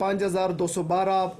5212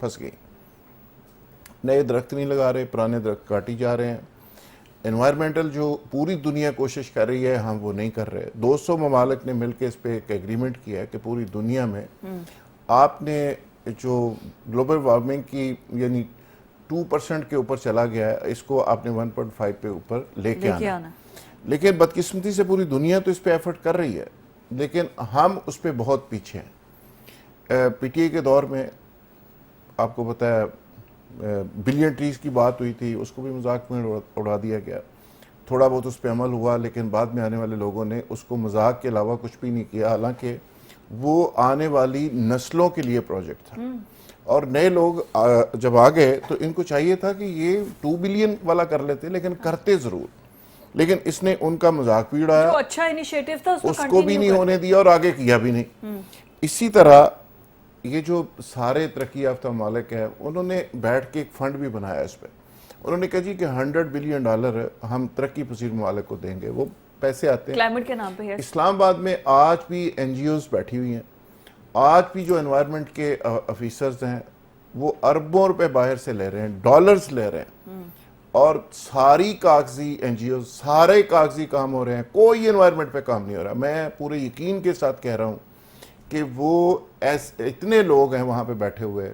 پھنس گئی. نئے درخت نہیں لگا رہے, پرانے درخت کاٹی جا رہے ہیں. انوائرمنٹل جو پوری دنیا کوشش کر رہی ہے ہم وہ نہیں کر رہے. 200 ممالک نے مل کے اس پہ ایک ایگریمنٹ کیا ہے کہ پوری دنیا میں آپ نے جو گلوبل وارمنگ کی یعنی 2% کے اوپر چلا گیا ہے, اس کو آپ نے 1.5 پہ اوپر لے کے آنا. لیکن بدقسمتی سے پوری دنیا تو اس پہ ایفرٹ کر رہی ہے, لیکن ہم اس پہ بہت پیچھے ہیں. پی ٹی آئی کے دور میں آپ کو پتہ ہے بلین ٹریز کی بات ہوئی تھی, اس کو بھی مذاق میں اڑا دیا گیا. تھوڑا بہت اس پہ عمل ہوا, لیکن بعد میں آنے والے لوگوں نے اس کو مذاق کے علاوہ کچھ بھی نہیں کیا, حالانکہ وہ آنے والی نسلوں کے لیے پروجیکٹ تھا. اور نئے لوگ جب آ گئے تو ان کو چاہیے تھا کہ یہ 2 بلین والا کر لیتے, لیکن کرتے ضرور. لیکن اس نے ان کا مذاق بھی اڑایا, جو اچھا انیشیٹو تھا اس کو بھی نہیں ہونے دیا اور آگے کیا بھی نہیں. اسی طرح یہ جو سارے ترقی یافتہ ممالک ہیں انہوں نے بیٹھ کے ایک فنڈ بھی بنایا اس پہ. انہوں نے کہا جی کہ $100 بلین ہم ترقی پذیر ممالک کو دیں گے. وہ پیسے آتے ہیں کلائمیٹ کے نام پہ ہے. اسلام آباد میں آج بھی این جی اوز بیٹھی ہوئی ہیں, آج بھی جو انوائرمنٹ کے افیسرز ہیں وہ اربوں روپے باہر سے لے رہے ہیں, ڈالرز لے رہے ہیں, اور ساری کاغذی این جی اوز سارے کاغذی کام ہو رہے ہیں, کوئی انوائرمنٹ پہ کام نہیں ہو رہا. میں پورے یقین کے ساتھ کہہ رہا ہوں کہ وہ اتنے لوگ ہیں وہاں پہ بیٹھے ہوئے,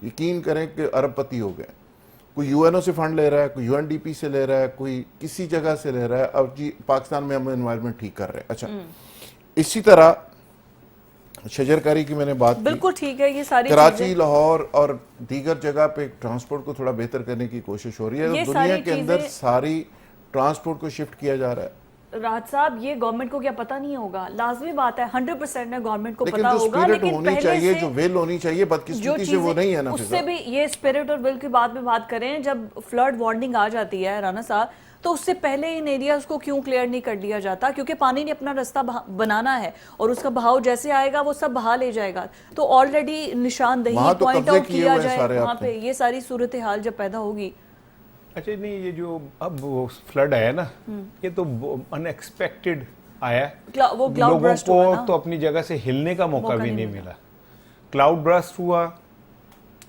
یقین کریں کہ ارب پتی ہو گئے. کوئی یو این او سے فنڈ لے رہا ہے, کوئی یو این ڈی پی سے لے رہا ہے, کوئی کسی جگہ سے لے رہا ہے, اب جی پاکستان میں ہم انوائرمنٹ ٹھیک کر رہے ہیں. اچھا, اسی طرح شجرکاری کی میں نے بات کی, بالکل ٹھیک ہے. یہ ساری کراچی, لاہور اور دیگر جگہ پہ ٹرانسپورٹ کو تھوڑا بہتر کرنے کی کوشش ہو رہی ہے. دنیا کے اندر ساری ٹرانسپورٹ کو شفٹ کیا جا رہا ہے. راحت صاحب, یہ گورنمنٹ کو کیا پتہ نہیں ہوگا؟ لازمی بات ہے 100% گورنمنٹ کو لیکن پتہ جو ہوگا, اسپرٹ لیکن ہونی چاہیے, جو ول ہونی چاہیے, بدقسمتی سے وہ نہیں ہے نا. اس سے بھی یہ اسپرٹ اور ول کی بات میں بات کریں, جب فلڈ وارننگ آ جاتی ہے رانا صاحب, تو اس سے پہلے ان ایریاز کو کیوں کلیئر نہیں کر لیا جاتا؟ کیونکہ پانی نے اپنا راستہ بنانا ہے اور اس کا بہاؤ جیسے آئے گا وہ سب بہا لے جائے گا. تو آلریڈی نشاندہی پوائنٹ آؤٹ کیا جائے وہاں پہ, یہ ساری صورتحال جب پیدا ہوگی. اچھا نہیں, یہ جو اب فلڈ آیا نا, یہ تو ان ایکسپیکٹڈ آیا, لوگوں کو تو اپنی جگہ سے ہلنے کا موقع بھی نہیں ملا. کلاؤڈ برسٹ ہوا,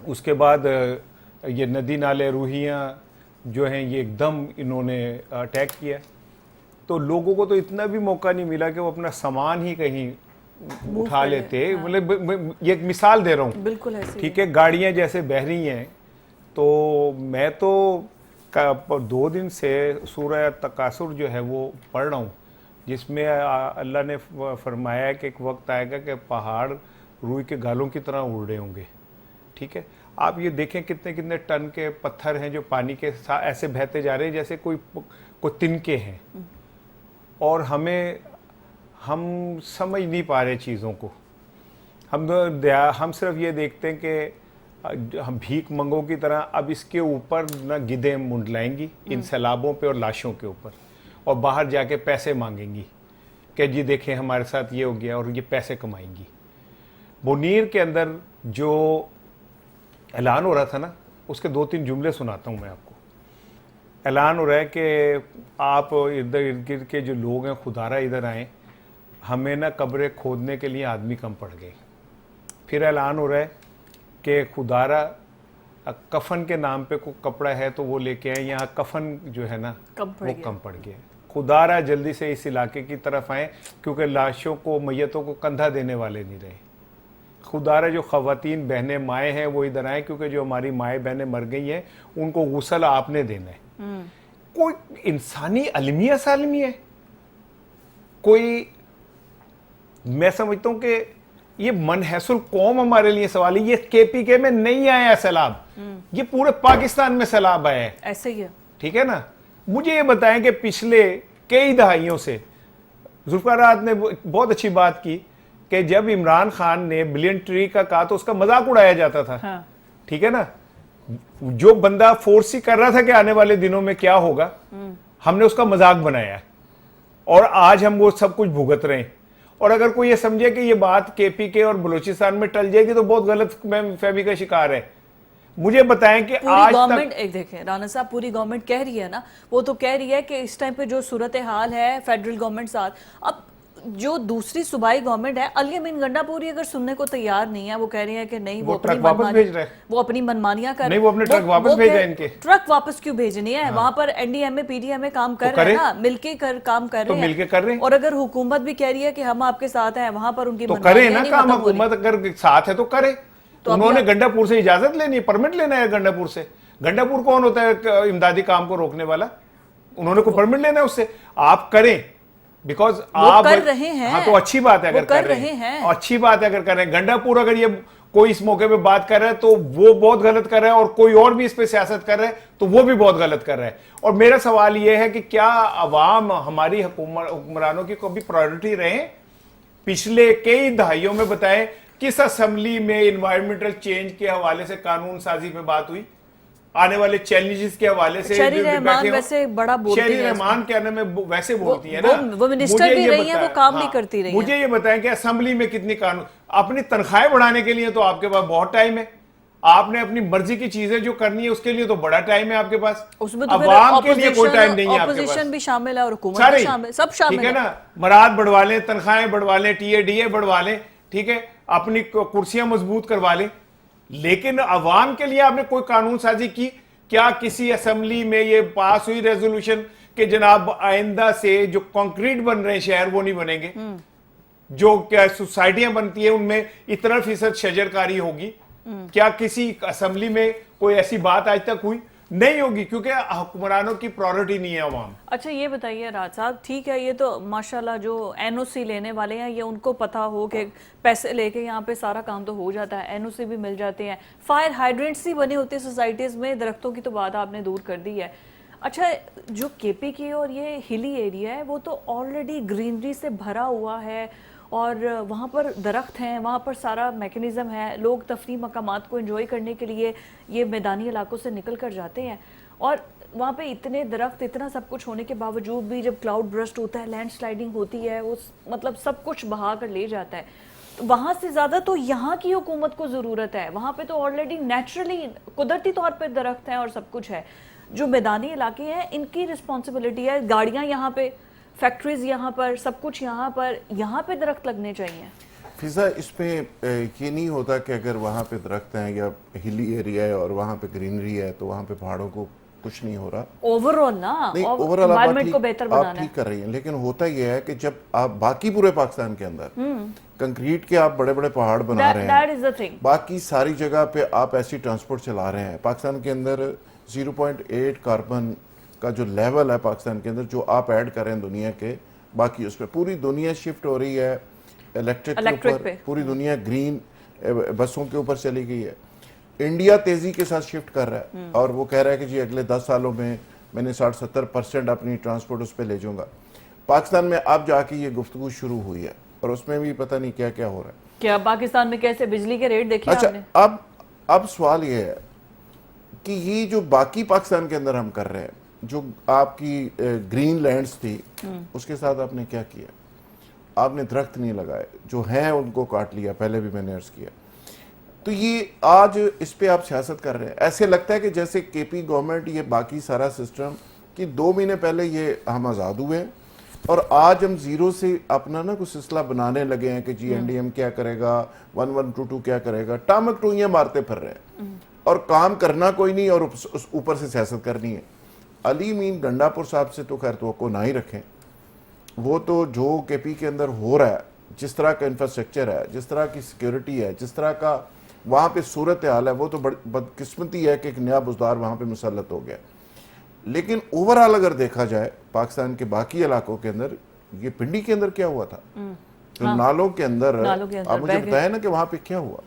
اس کے بعد یہ ندی نالے روحیاں جو ہیں یہ ایک دم انہوں نے اٹیک کیا, تو لوگوں کو تو اتنا بھی موقع نہیں ملا کہ وہ اپنا سامان ہی کہیں اٹھا لیتے. یہ ایک مثال دے رہا ہوں, بالکل ایسے ٹھیک ہے, گاڑیاں جیسے بہہ رہی ہیں. تو میں تو 2 دن سے سورہ تکاثر جو ہے وہ پڑھ رہا ہوں, جس میں اللہ نے فرمایا کہ ایک وقت آئے گا کہ پہاڑ روئی کے گالوں کی طرح اڑ رہے ہوں گے. ٹھیک ہے, آپ یہ دیکھیں کتنے ٹن کے پتھر ہیں جو پانی کے ساتھ ایسے بہتے جا رہے ہیں جیسے کوئی تنکے ہیں, اور ہم سمجھ نہیں پا رہے چیزوں کو. ہم صرف یہ دیکھتے ہیں کہ ہم بھیک منگوں کی طرح اب اس کے اوپر نہ گدیں منڈلائیں گی ان سیلابوں پہ اور لاشوں کے اوپر, اور باہر جا کے پیسے مانگیں گی کہ جی دیکھیں ہمارے ساتھ یہ ہو گیا, اور یہ پیسے کمائیں گی. بونیر کے اندر جو اعلان ہو رہا تھا نا, اس کے 2-3 جملے سناتا ہوں میں آپ کو. اعلان ہو رہا ہے کہ آپ ارد گرد کے جو لوگ ہیں خدارہ ادھر آئیں, ہمیں نہ قبریں کھودنے کے لیے آدمی کم پڑ گئے. پھر اعلان ہو رہا ہے کہ خدارہ کفن کے نام پہ کوئی کپڑا ہے تو وہ لے کے آئیں, یہاں کفن جو ہے نا وہ کم پڑ گیا. خدارہ جلدی سے اس علاقے کی طرف آئیں, کیونکہ لاشوں کو, میتوں کو کندھا دینے والے نہیں رہے. خدارہ جو خواتین بہنیں مائیں ہیں وہ ادھر آئیں, کیونکہ جو ہماری مائیں بہنیں مر گئی ہیں ان کو غسل آپ نے دینا ہے. کوئی انسانی المیہ سالمی ہے کوئی؟ میں سمجھتا ہوں کہ یہ منحص القوم ہمارے لیے سوال ہے. یہ کے پی کے میں نہیں آیا سیلاب, یہ پورے پاکستان میں سیلاب آیا ہے. ایسے ہی ہے, ٹھیک ہے نا. مجھے یہ بتائیں کہ پچھلے کئی دہائیوں سے ذوالفقار راحت نے بہت اچھی بات کی کہ جب عمران خان نے بلین ٹری کا کہا تو اس کا مذاق اڑایا جاتا تھا. ٹھیک ہے نا, جو بندہ فورس ہی کر رہا تھا کہ آنے والے دنوں میں کیا ہوگا, ہم نے اس کا مذاق بنایا, اور آج ہم وہ سب کچھ بھگت رہے ہیں. اور اگر کوئی یہ سمجھے کہ یہ بات کے پی کے اور بلوچستان میں ٹل جائے گی تو بہت غلط فہمی کا شکار ہے. مجھے بتائیں کہ آج گورنمنٹ, ایک دیکھیں رانا صاحب, پوری گورنمنٹ کہہ رہی ہے نا, وہ تو کہہ رہی ہے کہ اس ٹائم پہ جو صورتحال ہے فیڈرل گورنمنٹ ساتھ, اب جو دوسری صوبائی گورنمنٹ ہے علی امین گنڈا پوری اگر سننے کو تیار نہیں ہے, وہ کہہ رہے ہیں کہ نہیں وہ ٹرک واپس بھیج رہے ہیں, وہ اپنی منمانیاں کر نہیں وہ اپنے ٹرک واپس بھیج رہے ہیں. ان کے ٹرک واپس کیوں بھیجنی ہے؟ وہاں پر این ڈی ایم اے پی ڈی ایم اے کام کر رہے ہیں نا, مل کے کام کر تو رہے مل کے کر رہے ہیں. اور اگر حکومت بھی کہہ رہی ہے کہ ہم آپ کے ساتھ ہیں, وہاں پر ان کی تو کرے نا کام, ختم ہو رہی. حکومت اگر ساتھ ہے تو کرے. انہوں نے گنڈا پور سے اجازت لینی ہے, پرمٹ لینا ہے گنڈا پور سے. گنڈا پور کون ہوتا ہے امدادی کام کو روکنے والا؟ انہوں نے کوئی پرمٹ لینا ہے اس سے. آپ کریں بیکاز آپ کر رہے ہیں. ہاں تو اچھی بات ہے اگر کر رہے ہیں, اچھی بات ہے اگر کر رہے ہیں. گنڈا پور اگر یہ کوئی اس موقع پہ بات کر رہا ہے تو وہ بہت غلط کر رہا ہے, اور کوئی اور بھی اس پہ سیاست کر رہا ہے تو وہ بھی بہت غلط کر رہا ہے. اور میرا سوال یہ ہے کہ کیا عوام ہماری حکمرانوں کی کبھی پرائیورٹی رہے؟ پچھلے کئی دہائیوں میں بتائیں کس اسمبلی میں انوائرمنٹل چینج کے حوالے سے قانون سازی پہ بات ہوئی؟ آنے والے چیلنجز کے حوالے سے شہری رحمان ویسے بڑا بولتی ہے, شہری رحمان کے آنے میں ویسے بولتی ہے نا, وہ منسٹر بھی رہی ہیں, وہ کام بھی کرتی رہی ہیں. مجھے یہ بتائیں کہ اسمبلی میں کتنی قانون, اپنی تنخواہیں بڑھانے کے لیے تو آپ کے پاس بہت ٹائم ہے, آپ نے اپنی مرضی کی چیزیں جو کرنی ہے اس کے لیے تو بڑا ٹائم ہے آپ کے پاس. عوام کے لیے کوئی ٹائم نہیں ہے آپ کے پاس. اپوزیشن بھی شامل ہے اور حکومت بھی شامل, سب شامل ہے. ٹھیک ہے نا, مراد بڑھوا لیں, تنخواہیں بڑھوا لیں, ٹی اے ڈی اے بڑھوا لیں, ٹھیک ہے, اپنی کرسیاں مضبوط کروا لیں, لیکن عوام کے لیے آپ نے کوئی قانون سازی کی؟ کیا کسی اسمبلی میں یہ پاس ہوئی ریزولوشن کہ جناب آئندہ سے جو کنکریٹ بن رہے ہیں شہر وہ نہیں بنیں گے, جو کیا سوسائٹیاں بنتی ہیں ان میں اتنا فیصد شجرکاری ہوگی؟ کیا کسی اسمبلی میں کوئی ایسی بات آج تک ہوئی؟ نہیں ہوگی, کیونکہ حکمرانوں کی پرائورٹی نہیں ہے عوام. اچھا یہ بتائیے راج صاحب, ٹھیک ہے یہ تو ماشاءاللہ جو این او سی لینے والے ہیں یہ ان کو پتا ہو کہ پیسے لے کے یہاں پہ سارا کام تو ہو جاتا ہے, این او سی بھی مل جاتے ہیں, فائر ہائیڈرنٹس بھی بنے ہوتے ہیں سوسائٹیز میں, درختوں کی تو بات آپ نے دور کر دی ہے. اچھا جو کے پی کی اور یہ ہلی ایریا ہے وہ تو آلریڈی گرینری سے بھرا ہوا ہے, اور وہاں پر درخت ہیں, وہاں پر سارا میکنزم ہے, لوگ تفریح مقامات کو انجوائے کرنے کے لیے یہ میدانی علاقوں سے نکل کر جاتے ہیں, اور وہاں پہ اتنے درخت, اتنا سب کچھ ہونے کے باوجود بھی جب کلاؤڈ برسٹ ہوتا ہے, لینڈ سلائڈنگ ہوتی ہے, وہ مطلب سب کچھ بہا کر لے جاتا ہے. وہاں سے زیادہ تو یہاں کی حکومت کو ضرورت ہے, وہاں پہ تو آلریڈی نیچرلی قدرتی طور پہ درخت ہیں اور سب کچھ ہے. جو میدانی علاقے ہیں ان کی رسپانسبلٹی ہے, گاڑیاں یہاں پہ, فیکٹریز یہاں پر, سب کچھ یہاں پر, یہاں پہ درخت لگنے چاہیے. فضا اس پہ یہ نہیں ہوتا کہ اگر وہاں پہ درخت ہیں یا ہلی ایریا ہے اور وہاں پہ گرینری ہے تو وہاں پہ پہاڑوں کو کچھ نہیں ہو رہا. اوورآل نا, انوائرمنٹ کو بہتر بنانا ہے. ٹھیک کر رہی ہیں, لیکن ہوتا یہ ہے کہ جب آپ باقی پورے پاکستان کے اندر کنکریٹ کے آپ بڑے بڑے پہاڑ بنا رہے ہیں, باقی ساری جگہ پہ آپ ایسی ٹرانسپورٹ چلا رہے ہیں, پاکستان کے اندر 0.8 کاربن کا جو لیول ہے پاکستان کے اندر جو آپ ایڈ کریں دنیا کے, باقی اس پہ پوری دنیا شفٹ ہو رہی ہے الیکٹرک کے اوپر, پوری دنیا گرین بسوں کے اوپر چلی گئی ہے. انڈیا تیزی کے ساتھ شفٹ کر رہا ہے اور وہ کہہ رہا ہے کہ جی اگلے 10 سالوں میں نے 60-70% اپنی ٹرانسپورٹ اس پہ لے جاؤں گا. پاکستان میں اب جا کے یہ گفتگو شروع ہوئی ہے اور اس میں بھی پتہ نہیں کیا کیا ہو رہا ہے. کیا پاکستان میں کیسے بجلی کے ریٹ دیکھے آپ نے؟ اچھا اب سوال یہ ہے کہ یہ جو باقی پاکستان کے اندر ہم کر رہے ہیں, جو آپ کی گرین لینڈز تھی اس کے ساتھ آپ نے کیا کیا؟ آپ نے درخت نہیں لگائے, جو ہیں ان کو کاٹ لیا, پہلے بھی میں نے عرض کیا. تو یہ آج اس پہ آپ سیاست کر رہے ہیں, ایسے لگتا ہے کہ جیسے کے پی گورنمنٹ یہ باقی سارا سسٹم کہ 2 مہینے پہلے یہ ہم آزاد ہوئے ہیں اور آج ہم زیرو سے اپنا نا کچھ سلسلہ بنانے لگے ہیں کہ جی این ڈی ایم کیا کرے گا, 1122 کیا کرے گا, ٹامک ٹوئیاں مارتے پھر رہے ہیں اور کام کرنا کوئی نہیں اور اوپر سے سیاست کرنی ہے. علی امین گنڈا پور صاحب سے تو خیر توقع نہ ہی رکھیں, وہ تو جو کے پی کے اندر ہو رہا ہے, جس طرح کا انفراسٹرکچر ہے, جس طرح کی سیکیورٹی ہے, جس طرح کا وہاں پہ صورتحال ہے, وہ تو بدقسمتی ہے کہ ایک نیا بزدار وہاں پہ مسلط ہو گیا. لیکن اوورآل اگر دیکھا جائے پاکستان کے باقی علاقوں کے اندر, یہ پنڈی کے اندر کیا ہوا تھا, نالوں کے اندر آپ مجھے بتائیں نا کہ وہاں پہ کیا ہوا.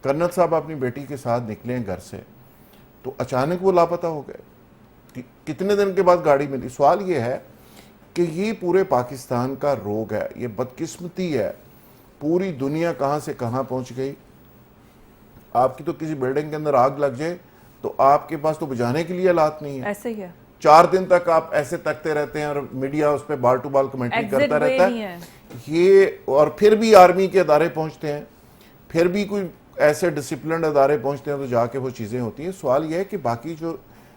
کرنل صاحب اپنی بیٹی کے ساتھ نکلے ہیں گھر سے تو اچانک وہ لاپتہ ہو گئے, کتنے دن کے بعد گاڑی ملی. سوال یہ ہے کہ یہ پورے پاکستان کا روگ ہے, یہ بدقسمتی ہے, پوری دنیا کہاں سے کہاں پہنچ گئی. آپ کی تو کسی بلڈنگ کے اندر آگ لگ جائے تو آپ کے پاس تو بجھانے کے لیے آلات نہیں ہے, ایسے ہی ہے. 4 دن تک آپ ایسے تکتے رہتے ہیں اور میڈیا اس پہ بال ٹو بال کمنٹری کرتا رہتا ہے یہ, اور پھر بھی آرمی کے ادارے پہنچتے ہیں, پھر بھی کوئی ایسے ڈسپلنڈ ادارے پہنچتے ہیں تو جا کے وہ چیزیں ہوتی ہیں. سوال یہ ہے کہ باقی جو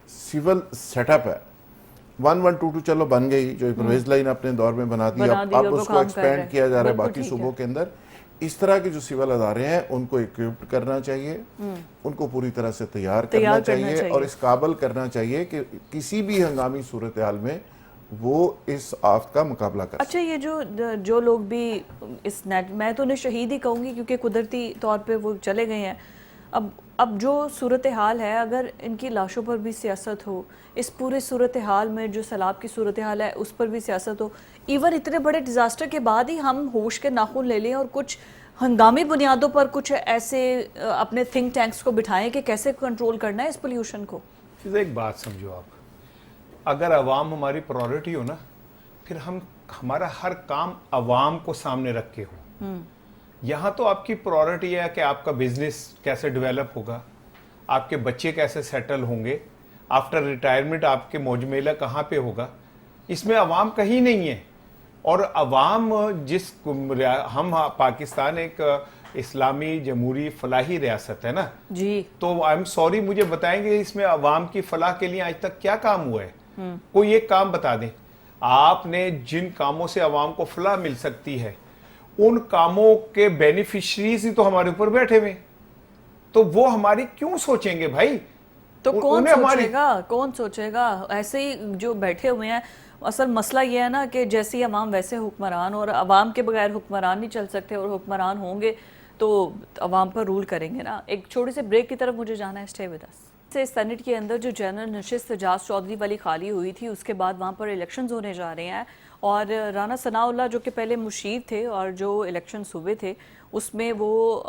سول سیٹ اپ ہے 1122 چلو بن گئی, جو پرویز لائن اپنے دور میں بنا دی, اب اس کو ایکسپینڈ کیا جا رہا ہے باقی صوبوں کے اندر. اس طرح کے جو سول ادارے ہیں ان کو اکوپڈ کرنا چاہیے, ان کو پوری طرح سے تیار کرنا چاہیے اور اس قابل کرنا چاہیے کہ کسی بھی ہنگامی صورتحال میں وہ اس آفت کا مقابلہ کر. اچھا, یہ جو لوگ بھی اس میں تو انہیں شہید ہی کہوں گی کیونکہ قدرتی طور پہ وہ چلے گئے ہیں, اب جو صورتحال ہے اگر ان کی لاشوں پر بھی سیاست ہو, اس پورے صورتحال میں جو سیلاب کی صورتحال ہے اس پر بھی سیاست ہو, ایون اتنے بڑے ڈیزاسٹر کے بعد ہی ہم ہوش کے ناخن لے لیں اور کچھ ہنگامی بنیادوں پر کچھ ایسے اپنے تھنک ٹینکس کو بٹھائیں کہ کیسے کنٹرول کرنا ہے اس پولیوشن کو. ایک بات سمجھو آپ, اگر عوام ہماری پرائورٹی ہو نا, پھر ہمارا ہر کام عوام کو سامنے رکھ کے ہو. یہاں تو آپ کی پرائورٹی ہے کہ آپ کا بزنس کیسے ڈیولپ ہوگا, آپ کے بچے کیسے سیٹل ہوں گے, آفٹر ریٹائرمنٹ آپ کے موج میلہ کہاں پہ ہوگا. اس میں عوام کہیں نہیں ہے. اور عوام ہم پاکستان ایک اسلامی جمہوری فلاحی ریاست ہے نا جی, تو آئی ایم سوری, مجھے بتائیں گے اس میں عوام کی فلاح کے لیے آج تک کیا کام ہوا ہے؟ کوئی ایک کام بتا دیں. آپ نے جن کاموں سے عوام کو فلاح مل سکتی ہے ان کاموں کے بینیفیشریز ہی تو ہمارے اوپر بیٹھے ہوئے, تو وہ ہماری کیوں سوچیں گے بھائی؟ تو کون سوچے گا ایسے ہی جو بیٹھے ہوئے ہیں. اصل مسئلہ یہ ہے نا کہ جیسی عوام ویسے حکمران, اور عوام کے بغیر حکمران نہیں چل سکتے, اور حکمران ہوں گے تو عوام پر رول کریں گے نا. ایک چھوٹے سے بریک کی طرف مجھے جانا ہے, اسٹے ود اس. سینٹ کے اندر جو جنرل نشست اعجاز چودھری والی خالی ہوئی تھی, اس کے بعد وہاں پر الیکشنز ہونے جا رہے ہیں, اور رانا ثناء اللہ جو کہ پہلے مشیر تھے اور جو الیکشنز ہوئے تھے اس میں وہ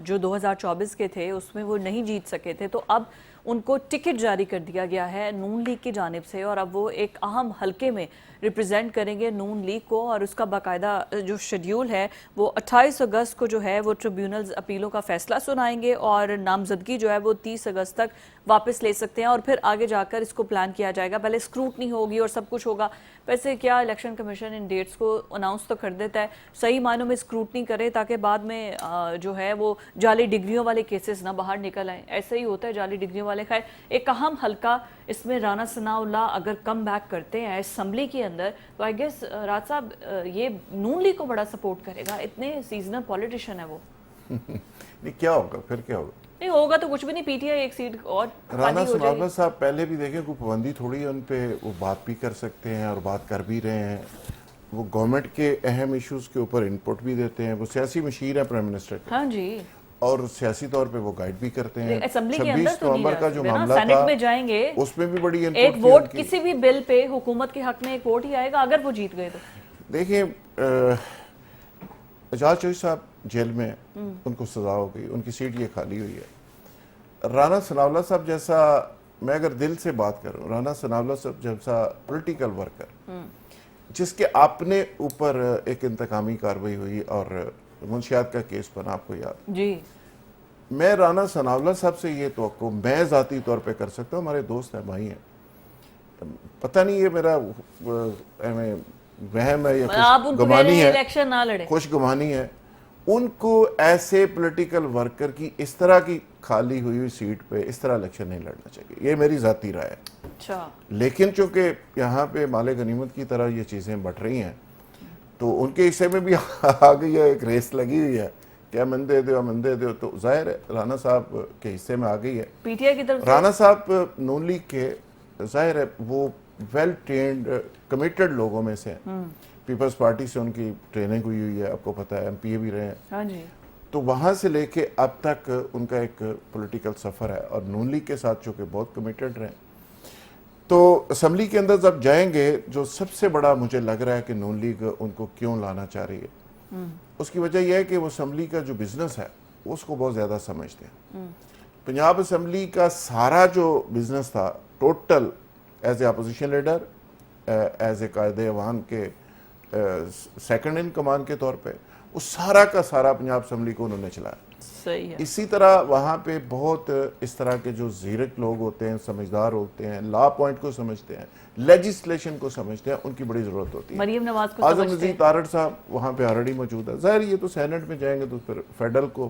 جو 2024 کے تھے اس میں وہ نہیں جیت سکے تھے, تو اب ان کو ٹکٹ جاری کر دیا گیا ہے نون لیگ کی جانب سے, اور اب وہ ایک اہم حلقے میں ریپرزینٹ کریں گے نون لیگ کو, اور اس کا باقاعدہ جو شیڈیول ہے وہ 28 اگست کو جو ہے وہ ٹریبیونلز اپیلوں کا فیصلہ سنائیں گے, اور نامزدگی جو ہے وہ 30 اگست تک واپس لے سکتے ہیں, اور پھر آگے جا کر اس کو پلان کیا جائے گا. پہلے اسکروٹنی ہوگی اور سب کچھ ہوگا. ویسے کیا الیکشن کمیشن ان ڈیٹس کو اناؤنس تو کر دیتا ہے, صحیح معنوں میں اسکروٹنی کرے تاکہ بعد میں جو ہے وہ جعلی ڈگریوں والے کیسز نہ باہر نکل آئیں. ایسے ہی ہوتا ہے جعلی ڈگریوں والے. خیر, ایک اہم حلقہ اس میں رانا ثناء اللہ اگر کم بیک کرتے ہیں اسمبلی کے اندر, تو آئی گیس راج صاحب یہ نون لیگ کو بڑا سپورٹ کرے گا, اتنے سیزنل پولیٹیشین ہے وہ. نہیں, کیا ہوگا پھر, کیا ہوگا؟ نہیں ہوگا تو کچھ بھی نہیں, پی ٹی آئی ایک سیٹ اور رانا ثناء اللہ صاحب پہلے بھی دیکھیں کوئی پابندی تھوڑی ہے ان پہ, وہ بات بھی کر سکتے ہیں اور بات کر بھی رہے ہیں. وہ گورنمنٹ کے اہم ایشوز کے اوپر انپٹ بھی دیتے ہیں. وہ سیاسی مشیر ہیں پرائم منسٹر کے, ہاں جی, اور سیاسی طور پہ وہ گائیڈ بھی کرتے ہیں. اسمبلی کے اندر 26 نومبر کا جو معاملہ سینٹ تھا میں جائیں گے, اس میں بھی بڑی انپٹ ایک ووٹ کسی بھی بل پہ حکومت کے حق میں ایک ووٹ ہی آئے گا اگر وہ جیت گئے تو. دیکھیں اعجاز چودھری صاحب جیل میں, ان کو سزا ہو گئی, ان کی سیٹ یہ خالی ہوئی ہے. رانا ثناء اللہ صاحب جیسا, میں اگر دل سے بات کروں, رانا ثناء اللہ صاحب جیسا پولیٹیکل ورکر جس کے اپنے اوپر ایک انتقامی کارروائی ہوئی اور منشیات کا کیس بنا, آپ کو یاد جی, میں رانا ثناء اللہ صاحب سے یہ توقع میں ذاتی طور پہ کر سکتا ہوں, ہمارے دوست ہیں, بھائی ہیں, پتہ نہیں یہ میرا وہم ہے یا خوش گمانی ہے, خوش گمانی ہے, ان کو ایسے پولیٹیکل ورکر کی اس طرح کی خالی ہوئی سیٹ پہ اس طرح الیکشن نہیں لڑنا چاہیے. یہ میری ذاتی رائے ہے. اچھا, لیکن چونکہ یہاں پہ مال غنیمت کی طرح یہ چیزیں بڑھ رہی ہیں تو ان کے حصے میں بھی آ گئی ہے, ایک ریس لگی ہوئی ہے کہ امن دے دو, تو ظاہر ہے رانا صاحب کے حصے میں آ گئی ہے. پی ٹی آئی کی طرف رانا صاحب نون لیگ کے ظاہر ہے وہ ویل ٹرینڈ کمیٹڈ لوگوں میں سے ہیں. پیپلز پارٹی سے ان کی ٹریننگ ہوئی ہے, آپ کو پتہ ہے, ایم پی اے بھی رہے ہیں. ہاں جی, تو وہاں سے لے کے اب تک ان کا ایک پولیٹیکل سفر ہے, اور نون لیگ کے ساتھ چونکہ بہت کمیٹڈ رہے. تو اسمبلی کے اندر جب جائیں گے, جو سب سے بڑا مجھے لگ رہا ہے کہ نون لیگ ان کو کیوں لانا چاہ رہی ہے, اس کی وجہ یہ ہے کہ وہ اسمبلی کا جو بزنس ہے اس کو بہت زیادہ سمجھتے ہیں. پنجاب اسمبلی کا سارا جو بزنس تھا total, as a opposition leader, as a قائد عوام کے سیکنڈ ان کمان کے طور پہ, وہ سارا کا سارا پنجاب اسمبلی کو انہوں نے چلایا. صحیح ہے. اسی طرح وہاں پہ بہت اس طرح کے جو زیرک لوگ ہوتے ہیں, سمجھدار ہوتے ہیں, لا پوائنٹ کو سمجھتے ہیں, لیجسلیشن کو سمجھتے ہیں, ان کی بڑی ضرورت ہوتی ہے. مریم نواز کو اعظم سمجھتے نذیر ہیں, تارڑ صاحب وہاں پہ آلریڈی موجود ہے. ظاہر یہ تو سینٹ میں جائیں گے تو پھر فیڈرل کو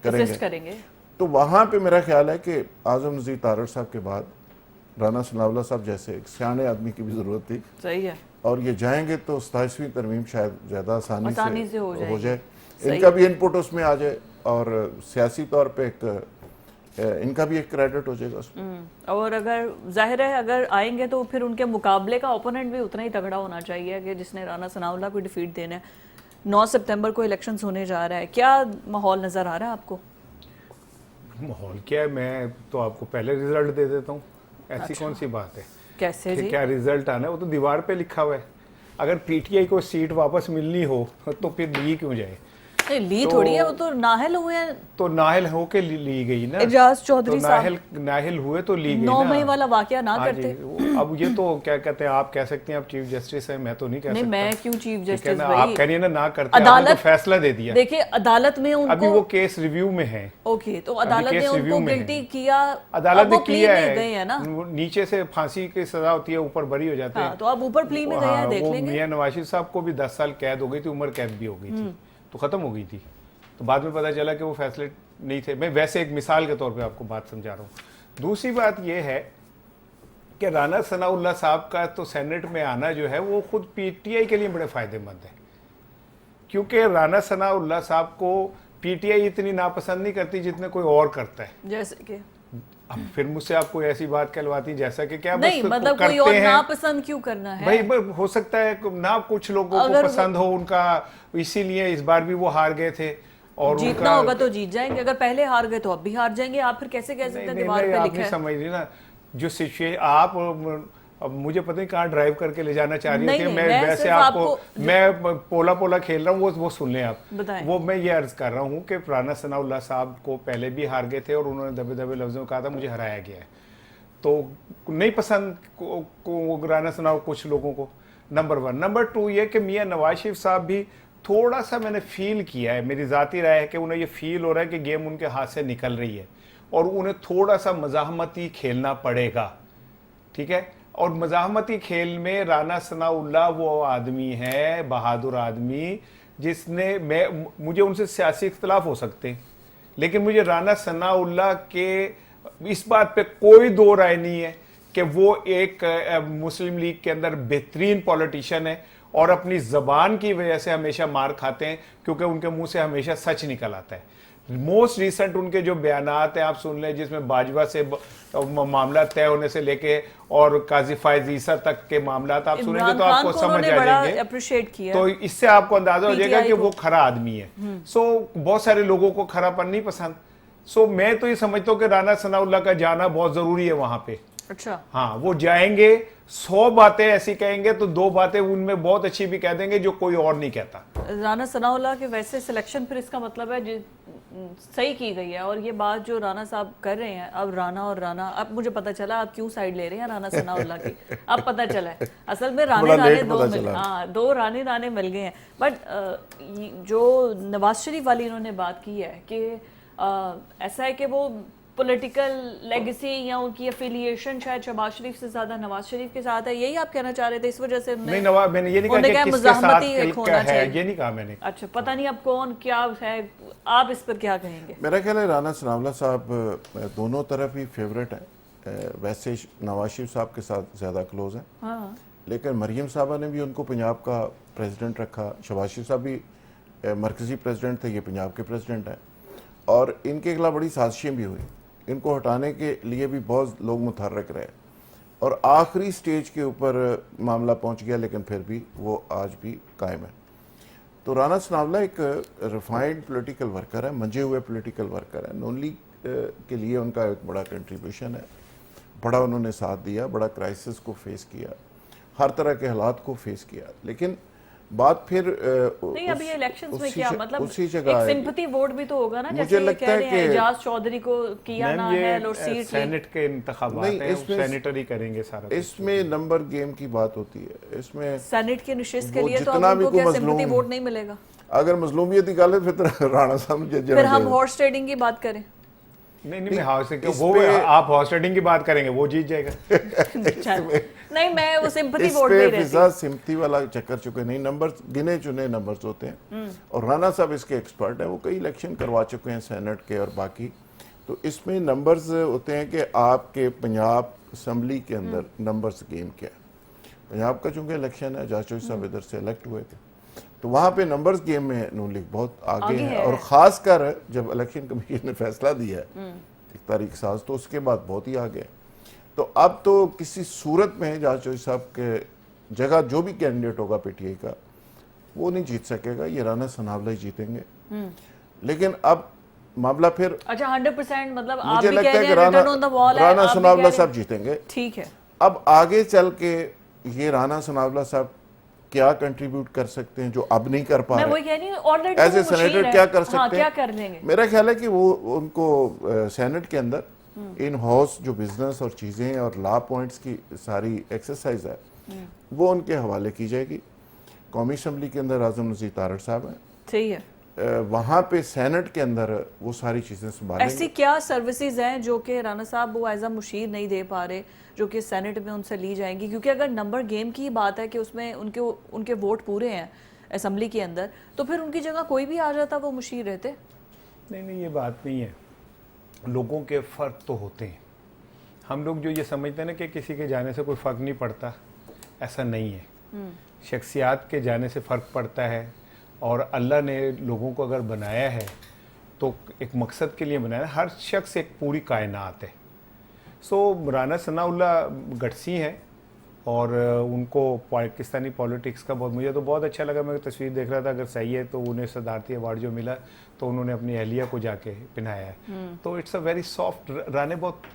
اسسٹ کریں گے. تو وہاں پہ میرا خیال ہے کہ اعظم نذیر تارڑ صاحب کے بعد رانا ثناءاللہ صاحب جیسے ایک سیانے آدمی کی بھی ضرورت تھی, صحیح ہے. اور یہ جائیں گے تو 27ویں ترمیم شاید زیادہ آسانی سے ہو جائے, ان کا بھی انپٹ اس میں آ جائے, اور سیاسی طور پہ ایک ان کا بھی ایک کریڈٹ ہو جائے گا اس میں. اور اگر ظاہر ہے اگر آئیں گے تو پھر ان کے مقابلے کا اوپوننٹ بھی اتنا ہی تگڑا ہونا چاہیے کہ جس نے رانا ثناءاللہ کو ڈیفیٹ دینا ہے. 9 سپتمبر کو الیکشنز ہونے جا رہا ہے, کیا ماحول نظر آ رہا ہے آپ کو؟ ماحول کیا ہے, میں تو آپ کو پہلے ریزلٹ دے دیتا ہوں, ایسی کون سی بات ہے کیسے کہ جی؟ کیا ریزلٹ آنا ہے, وہ تو دیوار پہ لکھا ہوا ہے. اگر پی ٹی آئی کو سیٹ واپس ملنی ہو تو پھر لی کیوں جائے؟ نہیں لی تھوڑی ہے, وہ تو نااہل ہوئے ہیں. تو نااہل ہو کے لی گئی نا, اعجاز چودھری صاحب نااہل ہوئے تو لی گئی 9 نا. مئی والا واقعہ نہ ہاں کرتے. جی, اب یہ تو کیا کہتے ہیں, آپ کہہ سکتے ہیں آپ چیف جسٹس ہیں, میں تو نہیں کہہ نہیں سکتا. میں کیوں چیف جسٹس آپ بھائی, کہہ رہی ہیں نہ کرتے, آپ نے تو فیصلہ دے دیا. دیکھیں عدالت میں ان ابھی کو وہ کیس ریویو میں ہے. اوکے, تو عدالت نے کیس ان ریویو کو میں گلٹی کیا, عدالت نے کیا گئے ہیں نا, ہے, نیچے سے پھانسی کی سزا ہوتی ہے, اوپر بری ہو جاتے ہیں. تو اب اوپر پلی میں گئے ہیں, دیکھ لیں گے. میاں نواز شریف صاحب کو بھی 10 سال قید ہو گئی تھی, عمر قید بھی ہو گئی تھی, تو ختم ہو گئی تھی. تو بعد میں پتہ چلا کہ وہ فیصلے نہیں تھے. میں ویسے ایک مثال کے طور پہ آپ کو بات سمجھا رہا ہوں. دوسری بات یہ ہے کہ رانا ثناءاللہ صاحب کا تو سینٹ میں آنا جو ہے وہ خود پی ٹی آئی کے لیے بڑے فائدہ مند ہے, کیونکہ رانا ثناءاللہ صاحب کو پی ٹی آئی اتنی ناپسند نہیں کرتی جتنے کوئی اور کرتا ہے. جیسے کہ اب پھر مجھ سے آپ کوئی ایسی بات کہلواتی جیسا کہ کیا نہیں, مطلب کوئی اور ناپسند کیوں کرنا ہے بھائی, ہو سکتا ہے نہ کچھ لوگوں کو پسند ہو ان کا, اسی لیے اس بار بھی وہ ہار گئے تھے. اور جیتنا ہوگا تو جیت جائیں گے, اگر پہلے ہار گئے تو اب بھی ہار جائیں گے. آپ پھر کیسے کہہ سکتے ہیں دیوار پہ آپ لکھا نہیں ہے؟ سمجھ رہی نا جو سچویشن آپ اب مجھے پتہ نہیں کہاں ڈرائیو کر کے لے جانا چاہ رہی ہوں. میں ویسے آپ کو میں پولا کھیل رہا ہوں, وہ سن لیں آپ. وہ میں یہ عرض کر رہا ہوں کہ رانا ثناءاللہ صاحب کو پہلے بھی ہار گئے تھے, اور انہوں نے دبے دبے لفظوں میں کہا تھا مجھے ہرایا گیا ہے, تو نہیں پسند رانا ثناء کچھ لوگوں کو. نمبر 1. نمبر 2 یہ کہ میاں نواز شریف صاحب بھی تھوڑا سا میں نے فیل کیا ہے, میری ذاتی رائے ہے کہ انہیں یہ فیل ہو رہا ہے کہ گیم ان کے ہاتھ سے نکل رہی ہے, اور انہیں تھوڑا سا مزاحمتی کھیلنا پڑے گا. ٹھیک ہے, اور مزاحمتی کھیل میں رانا ثناءاللہ وہ آدمی ہے, بہادر آدمی, جس نے مجھے ان سے سیاسی اختلاف ہو سکتے ہیں, لیکن مجھے رانا ثناءاللہ کے اس بات پہ کوئی دو رائے نہیں ہے کہ وہ ایک مسلم لیگ کے اندر بہترین پولیٹیشین ہے, اور اپنی زبان کی وجہ سے ہمیشہ مار کھاتے ہیں, کیونکہ ان کے منہ سے ہمیشہ سچ نکل آتا ہے. موسٹ ریسنٹ ان کے جو بیانات ہیں آپ سن لیں, جس میں باجوہ سے معاملہ طے ہونے سے لے کے اور قاضی فائز عیسیٰ تک کے معاملات آپ سنیں گے تو آپ کو سمجھ آ جائیں گے. تو اس سے آپ کو اندازہ ہو جائے گا کہ وہ کھرا آدمی ہے. بہت سارے لوگوں کو کھرا پن نہیں پسند. میں تو یہ سمجھتا ہوں کہ رانا ثناءاللہ کا جانا بہت ضروری ہے وہاں پہ. اچھا, ہاں, وہ جائیں گے, 100 باتیں ایسی کہیں گے تو 2 باتیں ان میں بہت اچھی بھی کہہ دیں گے جو کوئی اور نہیں کہتا. رانا ثناءاللہ کے ویسے سلیکشن پھر اس کا مطلب ہے صحیح کی گئی ہے, اور یہ بات جو رانا صاحب کر رہے ہیں, اب رانا اور رانا, اب مجھے پتا چلا آپ کیوں سائیڈ لے رہے ہیں رانا ثناءاللہ کی, اب پتا چلا ہے اصل میں دو رانے مل گئے ہیں. بٹ جو نواز شریف والی انہوں نے بات کی ہے کہ ایسا ہے کہ وہ پولیٹیکل لیگیسی یا ان کی افیلیشن شاید شہباز شریف سے زیادہ نواز شریف کے ساتھ ہے, یہی آپ کہنا چاہ رہے تھے, اس وجہ سے نہیں نواز, میں نے یہ نہیں کہا کہ کس کے ساتھ ہے, یہ نہیں کہا میں نے. اچھا, پتہ نہیں اب کون کیا ہے, آپ اس پر کیا کہیں گے؟ میرا خیال ہے رانا ثناءاللہ صاحب دونوں طرف ہی فیورٹ ہیں. ویسے نواز شریف صاحب کے ساتھ زیادہ کلوز ہیں, لیکن مریم صاحبہ نے بھی ان کو پنجاب کا پریزیڈنٹ رکھا. شہباز شریف صاحب بھی مرکزی پریزیڈنٹ تھے, یہ پنجاب کے پریزیڈنٹ ہیں, اور ان کے خلاف بڑی سازشیں بھی ہوئی. ان کو ہٹانے کے لیے بھی بہت لوگ متحرک رہے, اور آخری سٹیج کے اوپر معاملہ پہنچ گیا, لیکن پھر بھی وہ آج بھی قائم ہے. تو رانا ثناءاللہ ایک ریفائنڈ پولیٹیکل ورکر ہے, منجے ہوئے پولیٹیکل ورکر ہے. نون لیگ کے لیے ان کا ایک بڑا کنٹریبیوشن ہے, بڑا انہوں نے ساتھ دیا, بڑا کرائسس کو فیس کیا, ہر طرح کے حالات کو فیس کیا. لیکن بات پھر نہیں, ابھی الیکشنز میں کیا مطلب اسی جگہ ایک سمپتھی ووٹ بھی تو ہوگا نا, جیسے یہ کہہ رہے ہیں اعجاز چودھری کو کیا نہ ہے اور سیٹ سینٹ کے انتخابات ہیں, سینیٹر ہی کریں گے سارا. اس میں نمبر گیم کی بات ہوتی ہے. اس میں سینٹ کی نشست کے لیے تو اب ان کو کیا سمپتھی ووٹ نہیں ملے گا. اگر مظلومیت کی گل ہے پھر رانا صاحب پھر ہم ہارس ٹریڈنگ کی بات کریں. نہیں, آپ ہارس ٹریڈنگ کی بات کریں گے, وہ جیت جائے گا. نہیں, میں وہ سمپتھی ووٹ نہیں رہتی. اس پہ سمپتھی والا چکر چکے نہیں, نمبر گنے چنے نمبرز ہوتے ہیں, اور رانا صاحب اس کے ایکسپرٹ ہیں, وہ کئی الیکشن کروا چکے ہیں سینٹ کے اور باقی. تو اس میں نمبرز ہوتے ہیں کہ آپ کے پنجاب اسمبلی کے اندر نمبرز گیم کیا ہے. پنجاب کا چونکہ الیکشن ہے، اعجاز چوہدری صاحب ادھر سے الیکٹ ہوئے تھے، تو وہاں پہ نمبرز گیم میں نون لیگ بہت آگے ہے، اور خاص کر جب الیکشن کمیشن نے فیصلہ دیا ہے ایک تاریخ ساز، تو اس کے بعد بہت ہی آگے ہے. تو اب تو کسی صورت میں اعجاز چوہدری صاحب کے جگہ جو بھی کینڈیڈیٹ ہوگا پی ٹی آئی کا وہ نہیں جیت سکے گا، یہ رانا ثناءاللہ ہی جیتیں گے. لیکن اب معاملہ پھر اچھا 100% مطلب آپ مجھے بھی لگتا کہہ ہے رہے کہ ہیں ریٹرن آن دا وال ہے، رانا آپ بھی ثناءاللہ کہہ رہے صاحب ہیں جیتیں گے. ٹھیک ہے. اب آگے چل کے یہ رانا ثناءاللہ صاحب کیا کنٹریبیوٹ کر سکتے ہیں جو اب نہیں کر پا میں رہے، وہی کہہ رہی ہوں آلریڈی ایز اے سینیٹر کیا کر سکتے ہیں، کیا کر لیں گے. میرا خیال ہے کہ وہ ان کو سینٹ کے اندر ان ہاؤس جو بزنس اور چیزیں اور لا پوائنٹس کی ساری ایکسرسائز ہے وہ ان کے حوالے کی جائے گی. قومی اسمبلی کے اندر اعظم نذیر تارڑ صاحب ہیں، صحیح ہے. وہاں پہ سینٹ کے اندر وہ ساری چیزیں سنبھالیں گے. ایسی کیا سروسز ہیں جو کہ رانا صاحب وہ ایز اے مشیر نہیں دے پا رہے جو کہ سینٹ میں ان سے لی جائیں گی؟ کیونکہ اگر نمبر گیم کی بات ہے کہ اس میں ان کے ووٹ پورے ہیں اسمبلی کے اندر، تو پھر ان کی جگہ کوئی بھی آ جاتا وہ مشیر رہتے. نہیں یہ بات نہیں ہے. لوگوں کے فرق تو ہوتے ہیں. ہم لوگ جو یہ سمجھتے ہیں نا کہ کسی کے جانے سے کوئی فرق نہیں پڑتا، ایسا نہیں ہے. شخصیات کے جانے سے فرق پڑتا ہے، اور اللہ نے لوگوں کو اگر بنایا ہے تو ایک مقصد کے لیے بنایا ہے. ہر شخص ایک پوری کائنات ہے. سو رانا ثناءاللہ گٹسی ہیں، اور ان کو پاکستانی پولیٹکس کا مجھے تو بہت اچھا لگا. میں تصویر دیکھ رہا تھا، اگر صحیح ہے تو انہیں صدارتی ایوارڈ جو ملا تو انہوں نے اپنی اہلیہ کو جا کے پہنایا ہے. تو اٹس اے ویری سافٹ. رانے بہت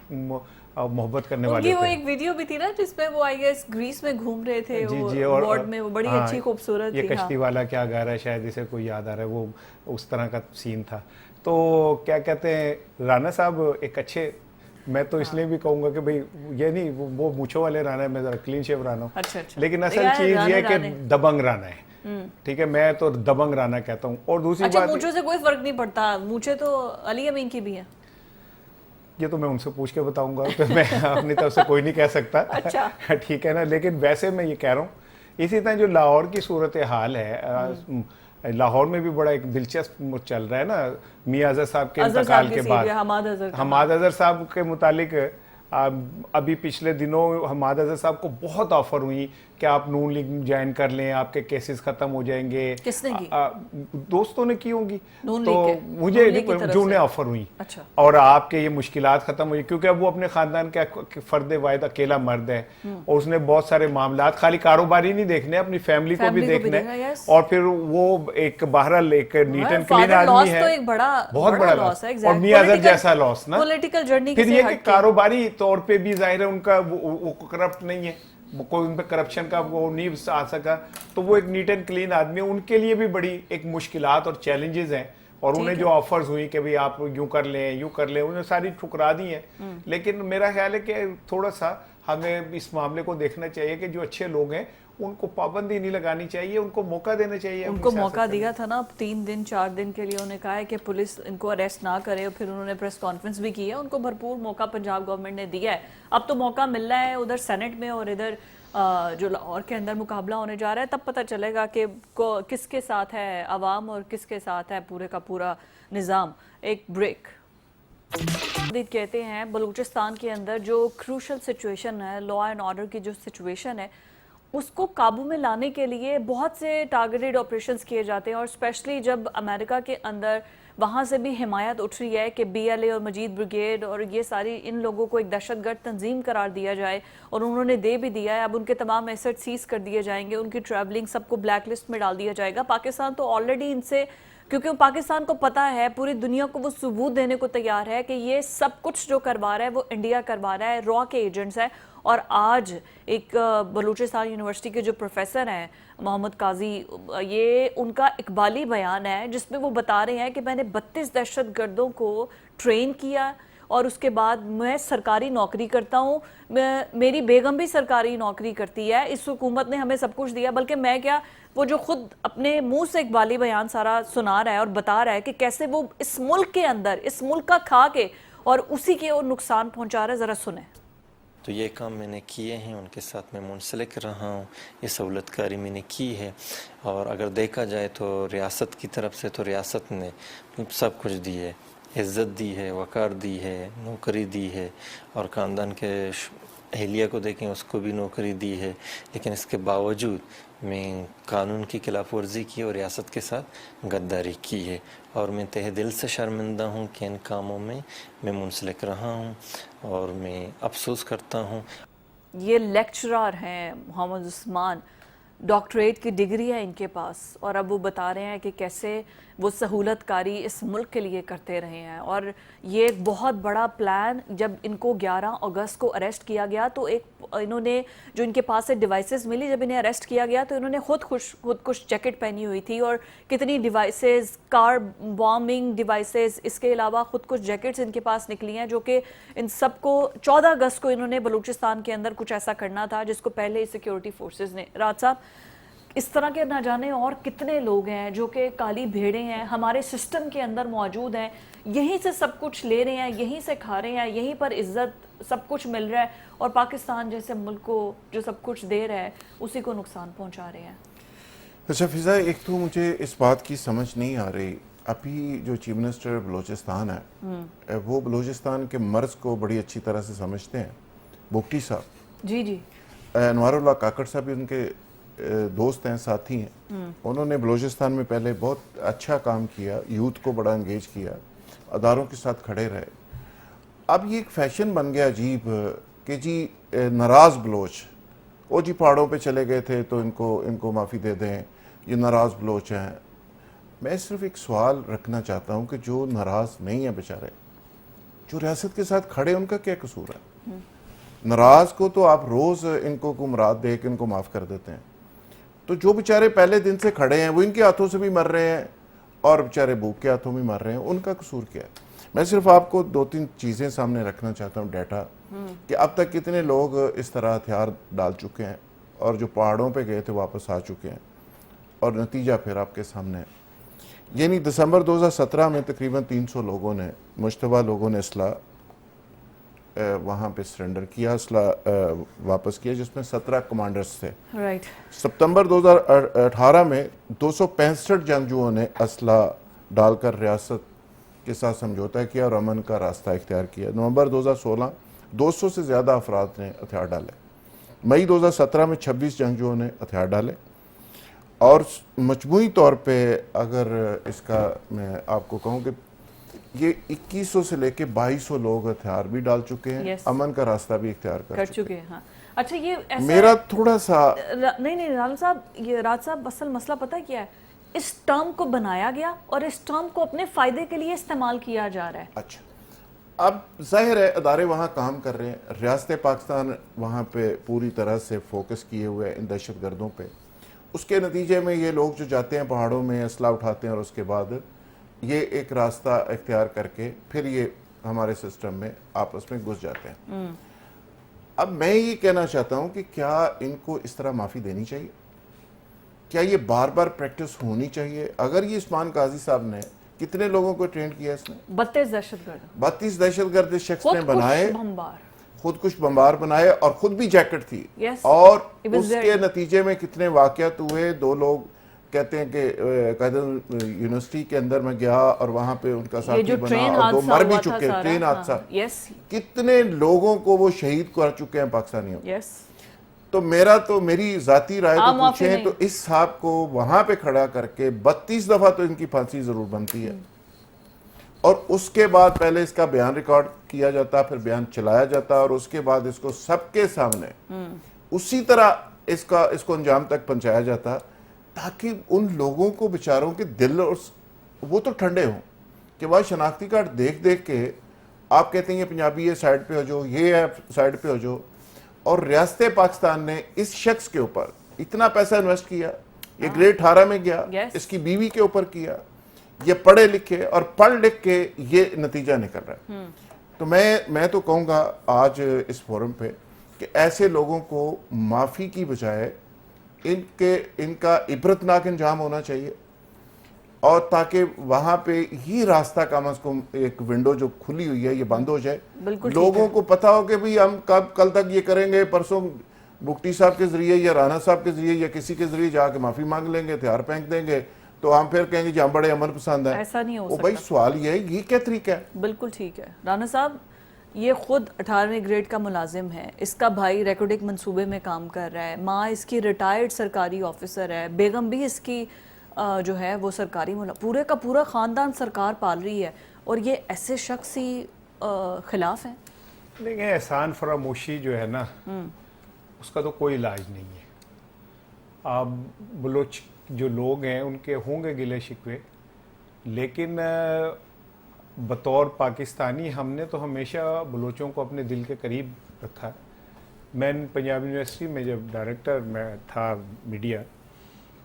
محبت کرنے والے ان کی وہ تھے. ایک ویڈیو بھی تھی نا جس میں وہ آئی گیس گریس میں گھوم رہے تھے اور وارڈ میں، وہ بڑی اچھی خوبصورت یہ تھی. کشتی والا کیا گا رہا ہے، شاید اسے کوئی یاد آ رہا ہے، وہ اس طرح کا سین تھا. تو کیا کہتے ہیں، رانا صاحب ایک اچھے، میں تو اس لیے بھی کہوں گا کہ بھئی یہ نہیں وہ مونچھوں والے رانا ہے، میں ذرا کلین شیو رانا ہوں، لیکن اصل چیز یہ ہے کہ دبنگ رانا ہے. ٹھیک ہے، میں تو دبنگ رانا کہتا ہوں. اور دوسری اچھا بات، مونچھوں سے کوئی فرق نہیں پڑتا، مونچھیں تو علی امین کی بھی ہیں. یہ تو میں ان سے پوچھ کے بتاؤں گا، تو میں اپنی طرف سے کوئی نہیں کہہ سکتا. ٹھیک ہے نا. لیکن ویسے میں یہ کہہ رہا ہوں، اسی طرح جو لاہور کی صورتحال ہے، لاہور میں بھی بڑا ایک دلچسپ چل رہا ہے نا. میاں اظہر صاحب کے انتقال کے بعد حماد اظہر صاحب کے متعلق ابھی پچھلے دنوں حماد اظہر صاحب کو بہت آفر ہوئی کہ آپ نون لیگ جوائن کر لیں، آپ کے کیسز ختم ہو جائیں گے. کس نے کی؟ دوستوں نے کی ہوں گی. تو مجھے جو انہیں آفر ہوئی، اور آپ کے یہ مشکلات ختم ہوئی، کیونکہ اب وہ اپنے خاندان کا فرد واحد اکیلا مرد ہے، اور اس نے بہت سارے معاملات، خالی کاروباری نہیں دیکھنے، اپنی فیملی کو بھی دیکھنے. اور پھر وہ ایک بہرحال ایک نیٹ اینڈ کلین آدمی ہے، بہت بڑا لاس ہے. اور میاں اظہر جیسا لاس نا. پولیٹیکل جرنی پھر یہ کہ کاروباری طور پہ بھی ظاہر ہے ان کا وہ کرپٹ نہیں ہے، کوئی ان پہ کرپشن کا وہ نہیں آ سکا. تو وہ ایک نیٹ اینڈ کلین آدمی ہے. ان کے لیے بھی بڑی ایک مشکلات اور چیلنجز ہیں. اور انہیں جو آفرز ہوئی کہ بھئی آپ یوں کر لیں یوں کر لیں، انہیں ساری ٹھکرا دی ہیں. لیکن میرا خیال ہے کہ تھوڑا سا ہمیں اس معاملے کو دیکھنا چاہیے کہ جو اچھے لوگ ہیں ان کو پابندی نہیں لگانی چاہیے، ان کو موقع دینا چاہیے. ان کو موقع دیا تھا نا 3 دن 4 دن کے لیے. انہوں نے کہا ہے کہ پولیس ان کو اریسٹ نہ کرے، اور پھر انہوں نے پریس کانفرنس بھی کی ہے. ان کو بھرپور موقع پنجاب گورنمنٹ نے دیا ہے. اب تو موقع مل رہا ہے ادھر سینٹ میں، اور ادھر جو لاہور کے اندر مقابلہ ہونے جا رہا ہے. تب پتہ چلے گا کہ کس کے ساتھ ہے عوام اور کس کے ساتھ ہے پورے کا پورا نظام. ایک بریک. کہتے ہیں بلوچستان کے اندر جو کروشل سچویشن ہے، لا اینڈ آرڈر کی جو سچویشن ہے، اس کو قابو میں لانے کے لیے بہت سے ٹارگیٹڈ آپریشنز کیے جاتے ہیں. اور اسپیشلی جب امریکہ کے اندر وہاں سے بھی حمایت اٹھ رہی ہے کہ بی ایل اے اور مجید بریگیڈ اور یہ ساری ان لوگوں کو ایک دہشت گرد تنظیم قرار دیا جائے، اور انہوں نے دے بھی دیا ہے. اب ان کے تمام ایسٹ سیز کر دیے جائیں گے، ان کی ٹریولنگ سب کو بلیک لسٹ میں ڈال دیا جائے گا. پاکستان تو آلریڈی ان سے، کیونکہ پاکستان کو پتا ہے، پوری دنیا کو وہ ثبوت دینے کو تیار ہے کہ یہ سب کچھ جو کروا رہا ہے وہ انڈیا کروا رہا ہے، را کے ایجنٹس ہیں. اور آج ایک بلوچستان یونیورسٹی کے جو پروفیسر ہیں محمد قاضی، یہ ان کا اقبالی بیان ہے جس میں وہ بتا رہے ہیں کہ میں نے 32 دہشت گردوں کو ٹرین کیا، اور اس کے بعد میں سرکاری نوکری کرتا ہوں، میری بیگم بھی سرکاری نوکری کرتی ہے، اس حکومت نے ہمیں سب کچھ دیا. بلکہ میں کیا، وہ جو خود اپنے منہ سے اقبالی بیان سارا سنا رہا ہے اور بتا رہا ہے کہ کیسے وہ اس ملک کے اندر، اس ملک کا کھا کے اور اسی کے وہ نقصان پہنچا رہا ہے. ذرا سنیں. تو یہ کام میں نے کیے ہیں، ان کے ساتھ میں منسلک رہا ہوں، یہ سہولت کاری میں نے کی ہے. اور اگر دیکھا جائے تو ریاست کی طرف سے تو ریاست نے سب کچھ دیے، عزت دی ہے، وقار دی ہے، نوکری دی ہے، اور خاندان کے اہلیہ کو دیکھیں اس کو بھی نوکری دی ہے، لیکن اس کے باوجود میں قانون کی خلاف ورزی کی اور ریاست کے ساتھ غداری کی ہے، اور میں تہ دل سے شرمندہ ہوں کہ ان کاموں میں میں منسلک رہا ہوں، اور میں افسوس کرتا ہوں۔ یہ لیکچرار ہیں محمد عثمان، ڈاکٹریٹ کی ڈگری ہے ان کے پاس، اور اب وہ بتا رہے ہیں کہ کیسے وہ سہولت کاری اس ملک کے لیے کرتے رہے ہیں، اور یہ ایک بہت بڑا پلان، جب ان کو 11 اگست کو اریسٹ کیا گیا تو انہوں نے جو ان کے پاس سے ڈیوائسز ملی، جب انہیں اریسٹ کیا گیا تو انہوں نے خود کش جیکٹ پہنی ہوئی تھی، اور کتنی ڈیوائسز، کار بامبنگ ڈیوائسز، اس کے علاوہ خود کش جیکٹس ان کے پاس نکلی ہیں، جو کہ ان سب کو 14 اگست کو انہوں نے بلوچستان کے اندر کچھ ایسا کرنا تھا جس کو پہلے سیکیورٹی فورسز نے۔ راج صاحب، اس طرح کے نہ جانے اور کتنے لوگ ہیں جو کہ کالی بھیڑیں ہیں، ہمارے سسٹم کے اندر موجود ہیں، یہیں سے سب کچھ لے رہے ہیں، یہیں سے کھا رہے ہیں، یہیں پر عزت سب کچھ مل رہا ہے، اور پاکستان جیسے ملک کو جو سب کچھ دے رہا ہے اسی کو نقصان پہنچا رہے ہیں۔ اچھا فضا، ایک تو مجھے اس بات کی سمجھ نہیں آ رہی، ابھی جو چیف منسٹر بلوچستان ہے وہ بلوچستان کے مرض کو بڑی اچھی طرح سے سمجھتے ہیں، بگٹی صاحب، جی انوار اللہ کاکڑ صاحب بھی ان کے دوست ہیں، ساتھی ہیں، انہوں نے بلوچستان میں پہلے بہت اچھا کام کیا، یوتھ کو بڑا انگیج کیا، اداروں کے ساتھ کھڑے رہے۔ اب یہ ایک فیشن بن گیا عجیب کہ جی ناراض بلوچ، وہ جی پہاڑوں پہ چلے گئے تھے تو ان کو معافی دے دیں، یہ ناراض بلوچ ہیں۔ میں صرف ایک سوال رکھنا چاہتا ہوں کہ جو ناراض نہیں ہیں بیچارے، جو ریاست کے ساتھ کھڑے، ان کا کیا قصور ہے؟ ناراض کو تو آپ روز ان کو مراد دے کے ان کو معاف کر دیتے ہیں، تو جو بیچارے پہلے دن سے کھڑے ہیں وہ ان کے ہاتھوں سے بھی مر رہے ہیں اور بیچارے بھوک کے ہاتھوں بھی مر رہے ہیں، ان کا قصور کیا ہے؟ میں صرف آپ کو 2-3 چیزیں سامنے رکھنا چاہتا ہوں، ڈیٹا، کہ اب تک کتنے لوگ اس طرح ہتھیار ڈال چکے ہیں اور جو پہاڑوں پہ گئے تھے واپس آ چکے ہیں، اور نتیجہ پھر آپ کے سامنے ہے۔ یعنی دسمبر 2017 میں تقریباً 300 لوگوں نے، مشتبہ لوگوں نے اسلحہ وہاں پہ سرنڈر کیا، اسلحہ واپس کیا، جس میں 17 کمانڈرز تھے۔ رائٹ۔ ستمبر 2018 میں 265 جنگجوؤں نے اسلحہ ڈال کر ریاست کے ساتھ سمجھوتہ کیا اور امن کا راستہ اختیار کیا۔ نومبر 2016 200 سے زیادہ افراد نے ہتھیار ڈالے۔ مئی 2017 میں 26 جنگجوؤں نے ہتھیار ڈالے، اور مجموعی طور پہ اگر اس کا میں آپ کو کہوں کہ یہ 2100 سے لے کے 2200 لوگ ہتھیار بھی ڈال چکے ہیں، امن کا راستہ بھی اختیار کر چکے ہیں۔ ہاں اچھا، یہ ایسا میرا تھوڑا سا نہیں راج صاحب اصل مسئلہ پتہ کیا ہے؟ اس ٹرم کو بنایا گیا اور اس ٹرم کو اپنے فائدے کے لیے استعمال کیا جا رہا ہے۔ اچھا، اب ظاہر ہے ادارے وہاں کام کر رہے ہیں، ریاست پاکستان وہاں پہ پوری طرح سے فوکس کیے ہوئے ہیں ان دہشت گردوں پہ، اس کے نتیجے میں یہ لوگ جو جاتے ہیں پہاڑوں میں اسلحہ اٹھاتے ہیں اور اس کے بعد یہ ایک راستہ اختیار کر کے پھر یہ ہمارے سسٹم میں آپس میں گھس جاتے ہیں۔ اب میں یہ کہنا چاہتا ہوں کہ کیا ان کو اس طرح معافی دینی چاہیے؟ کیا یہ بار بار پریکٹس ہونی چاہیے؟ اگر یہ عثمان قاضی صاحب نے کتنے لوگوں کو ٹرین کیا اس نے؟ 32 دہشت گرد، 32 دہشت گرد اس شخص نے بنائے، خود کچھ بمبار بنائے، اور خود بھی جیکٹ تھی، اور اس کے نتیجے میں کتنے واقعات ہوئے۔ 2 لوگ کہتے ہیں کہ قائد یونیورسٹی کے اندر میں گیا اور وہاں پہ ان کا ساتھی بنا اور 2 مر بھی چکے، ٹرین حادثہ، کتنے لوگوں کو وہ شہید کر چکے ہیں پاکستانیوں۔ تو میری ذاتی رائے کو پوچھیں تو اس صاحب کو وہاں پہ کھڑا کر کے 32 دفعہ تو ان کی پھانسی ضرور بنتی ہے، اور اس کے بعد پہلے اس کا بیان ریکارڈ کیا جاتا، پھر بیان چلایا جاتا، اور اس کے بعد اس کو سب کے سامنے اسی طرح اس کو انجام تک پہنچایا جاتا، تاکہ ان لوگوں کو بیچاروں کے دل اور وہ تو ٹھنڈے ہوں کہ وہ شناختی کارڈ دیکھ کے آپ کہتے ہیں یہ پنجابی ہے سائڈ پہ ہو جو، یہ ہے سائڈ پہ ہو جو، اور ریاست پاکستان نے اس شخص کے اوپر اتنا پیسہ انویسٹ کیا، یہ گریڈ 18 میں گیا، اس کی بیوی کے اوپر کیا، یہ پڑھے لکھے اور پڑھ لکھ کے یہ نتیجہ نکل رہا ہے۔ تو میں تو کہوں گا آج اس فورم پہ کہ ایسے لوگوں کو معافی کی بجائے ان کا عبرتناک انجام ہونا چاہیے، اور تاکہ وہاں پہ یہ راستہ کم از کم ایک ونڈو جو کھلی ہوئی ہے یہ بند ہو جائے، لوگوں کو پتا ہو کہ بھئی ہم کل تک یہ کریں گے، پرسوں بگٹی صاحب کے ذریعے یا رانا صاحب کے ذریعے یا کسی کے ذریعے جا کے معافی مانگ لیں گے، ہتھیار پھینک دیں گے، تو ہم پھر کہیں گے جی ہم بڑے امن پسند ہیں. ایسا نہیں ہو وہ بھائی سوال یہ ہے یہ کیا طریقہ ہے؟ بالکل ٹھیک ہے. رانا صاحب یہ خود 18ویں گریڈ کا ملازم ہے, اس کا بھائی ریکارڈنگ منصوبے میں کام کر رہا ہے, ماں اس کی ریٹائرڈ سرکاری آفیسر ہے, بیگم بھی اس کی جو ہے وہ سرکاری پورے کا پورا خاندان سرکار پال رہی ہے, اور یہ ایسے شخص ہی خلاف ہیں. دیکھیں احسان فراموشی جو ہے نا اس کا تو کوئی علاج نہیں ہے. آپ بلوچ جو لوگ ہیں ان کے ہوں گے گلے شکوے, لیکن بطور پاکستانی ہم نے تو ہمیشہ بلوچوں کو اپنے دل کے قریب رکھا ہے. میں پنجاب یونیورسٹی میں جب ڈائریکٹر میں تھا میڈیا,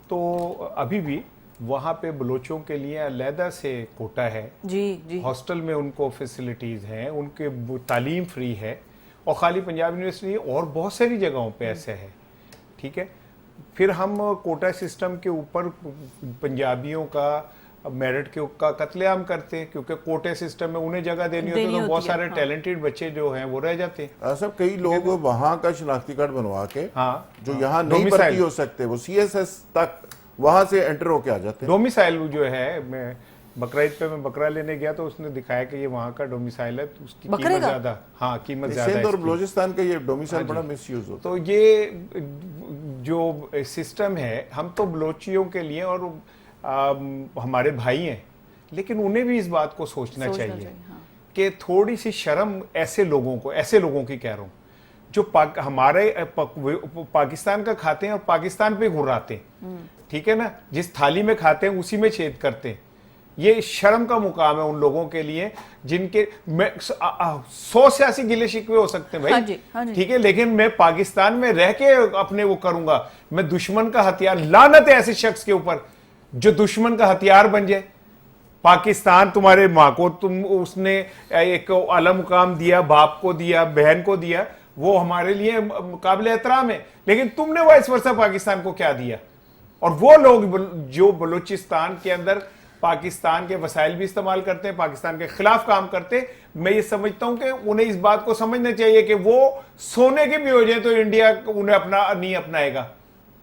تو ابھی بھی وہاں پہ بلوچوں کے لیے علیحدہ سے کوٹا ہے. جی جی ہاسٹل میں ان کو فیسلٹیز ہیں, ان کے تعلیم فری ہے, اور خالی پنجاب یونیورسٹی اور بہت ساری جگہوں پہ ایسے ہے. ٹھیک ہے, پھر ہم کوٹا سسٹم کے اوپر پنجابیوں کا میرٹ کا قتل عام کرتے ہیں, کیونکہ کوٹے سسٹم میں انہیں جگہ دینی ہوتی ہے تو بہت سارے ٹیلنٹڈ بچے جو ہیں وہ رہ جاتے ہیں. سب کئی لوگ وہاں کا شناختی کارڈ بنوا کے ہاں جو یہاں نہیں بھرتی ہو سکتے وہ سی ایس ایس تک وہاں سے انٹر ہو کے آ جاتے ہیں. ڈومیسائل جو ہے, میں بقرعید پہ میں بکرا لینے گیا تو اس نے دکھایا کہ یہ وہاں کا ڈومیسائل ہے, اس کی قیمت زیادہ, ہاں قیمت زیادہ ہے. سندھ اور بلوچستان کا یہ ڈومیسائل بڑا مس یوز ہوتا تو یہ جو سسٹم ہے ہم تو بلوچیوں کے لیے اور ہمارے بھائی ہیں, لیکن انہیں بھی اس بات کو سوچنا چاہیے کہ تھوڑی سی شرم ایسے لوگوں کی کہہ رہا ہوں جو ہمارے پاکستان کا کھاتے ہیں اور پاکستان پہ گھراتے ہیں. ٹھیک ہے نا, جس تھالی میں کھاتے ہیں اسی میں چھید کرتے ہیں. یہ شرم کا مقام ہے ان لوگوں کے لیے جن کے 100 سیاسی گلے شکوے ہو سکتے ہیں بھائی, ٹھیک ہے, لیکن میں پاکستان میں رہ کے اپنے وہ کروں گا. میں دشمن کا ہتھیار, لعنت ہے ایسے شخص کے اوپر جو دشمن کا ہتھیار بن جائے. پاکستان تمہارے ماں کو اس نے ایک اعلی مقام دیا, باپ کو دیا, بہن کو دیا, وہ ہمارے لیے قابل احترام ہے, لیکن تم نے وائس ورثہ پاکستان کو کیا دیا؟ اور وہ لوگ جو بلوچستان کے اندر پاکستان کے وسائل بھی استعمال کرتے ہیں, پاکستان کے خلاف کام کرتے ہیں, میں یہ سمجھتا ہوں کہ انہیں اس بات کو سمجھنا چاہیے کہ وہ سونے کے بھی ہو جائے تو انڈیا انہیں نہیں اپنائے گا,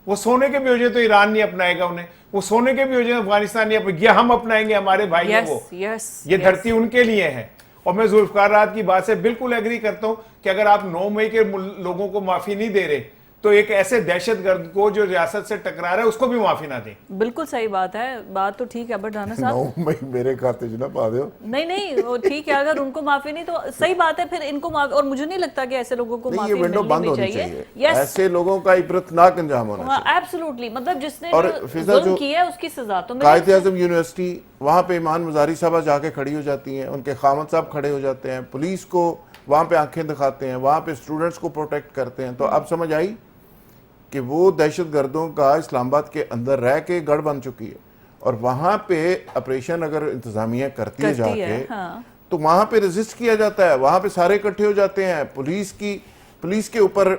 وہ سونے کے بھی ہو جائے تو ایران نہیں اپنائے گا انہیں, وہ سونے کے بھی ہو جائے افغانستان نہیں اپنائے گا, یہ ہم اپنائیں گے, ہمارے بھائی ہیں وہ, یہ دھرتی ان کے لیے ہے. اور میں ذوالفقار راحت کی بات سے بالکل ایگری کرتا ہوں کہ اگر آپ 9 مئی کے لوگوں کو معافی نہیں دے رہے تو ایک ایسے دہشت گرد کو جو ریاست سے ٹکرا رہا ہے اس کو بھی معافی نہ دیں. بالکل صحیح بات ہے, بات تو ٹھیک ہے, بٹ رانا صاحب 9 مئی میرے کھاتے جو نہ پا دو. نہیں وہ ٹھیک ہے, اگر ان کو معافی نہیں تو صحیح بات ہے, پھر ان کو معافی, اور مجھے نہیں لگتا کہ ایسے لوگوں کو معافی ملنی چاہیے. ایسے لوگوں کا عبرتناک انجام ہونا چاہیے. ایبسولوٹلی, مطلب جس نے ظلم کیا ہے اس کی سزا. تو قائد اعظم یونیورسٹی وہاں پہ ایمان مزاری صاحبہ جا کے کھڑی ہو جاتی ہیں, ان کے خامد صاحب کھڑے ہو جاتے ہیں, پولیس کو وہاں پہ آنکھیں دکھاتے ہیں, وہاں پہ اسٹوڈنٹس کو پروٹیکٹ کرتے ہیں. تو اب سمجھ آئی کہ وہ دہشت گردوں کا اسلام آباد کے اندر رہ کے گڑھ بن چکی ہے, اور وہاں پہ آپریشن اگر انتظامیہ کرتی ہے جا کے تو وہاں پہ ریزسٹ کیا جاتا ہے, وہاں پہ سارے اکٹھے ہو جاتے ہیں, پولیس کے اوپر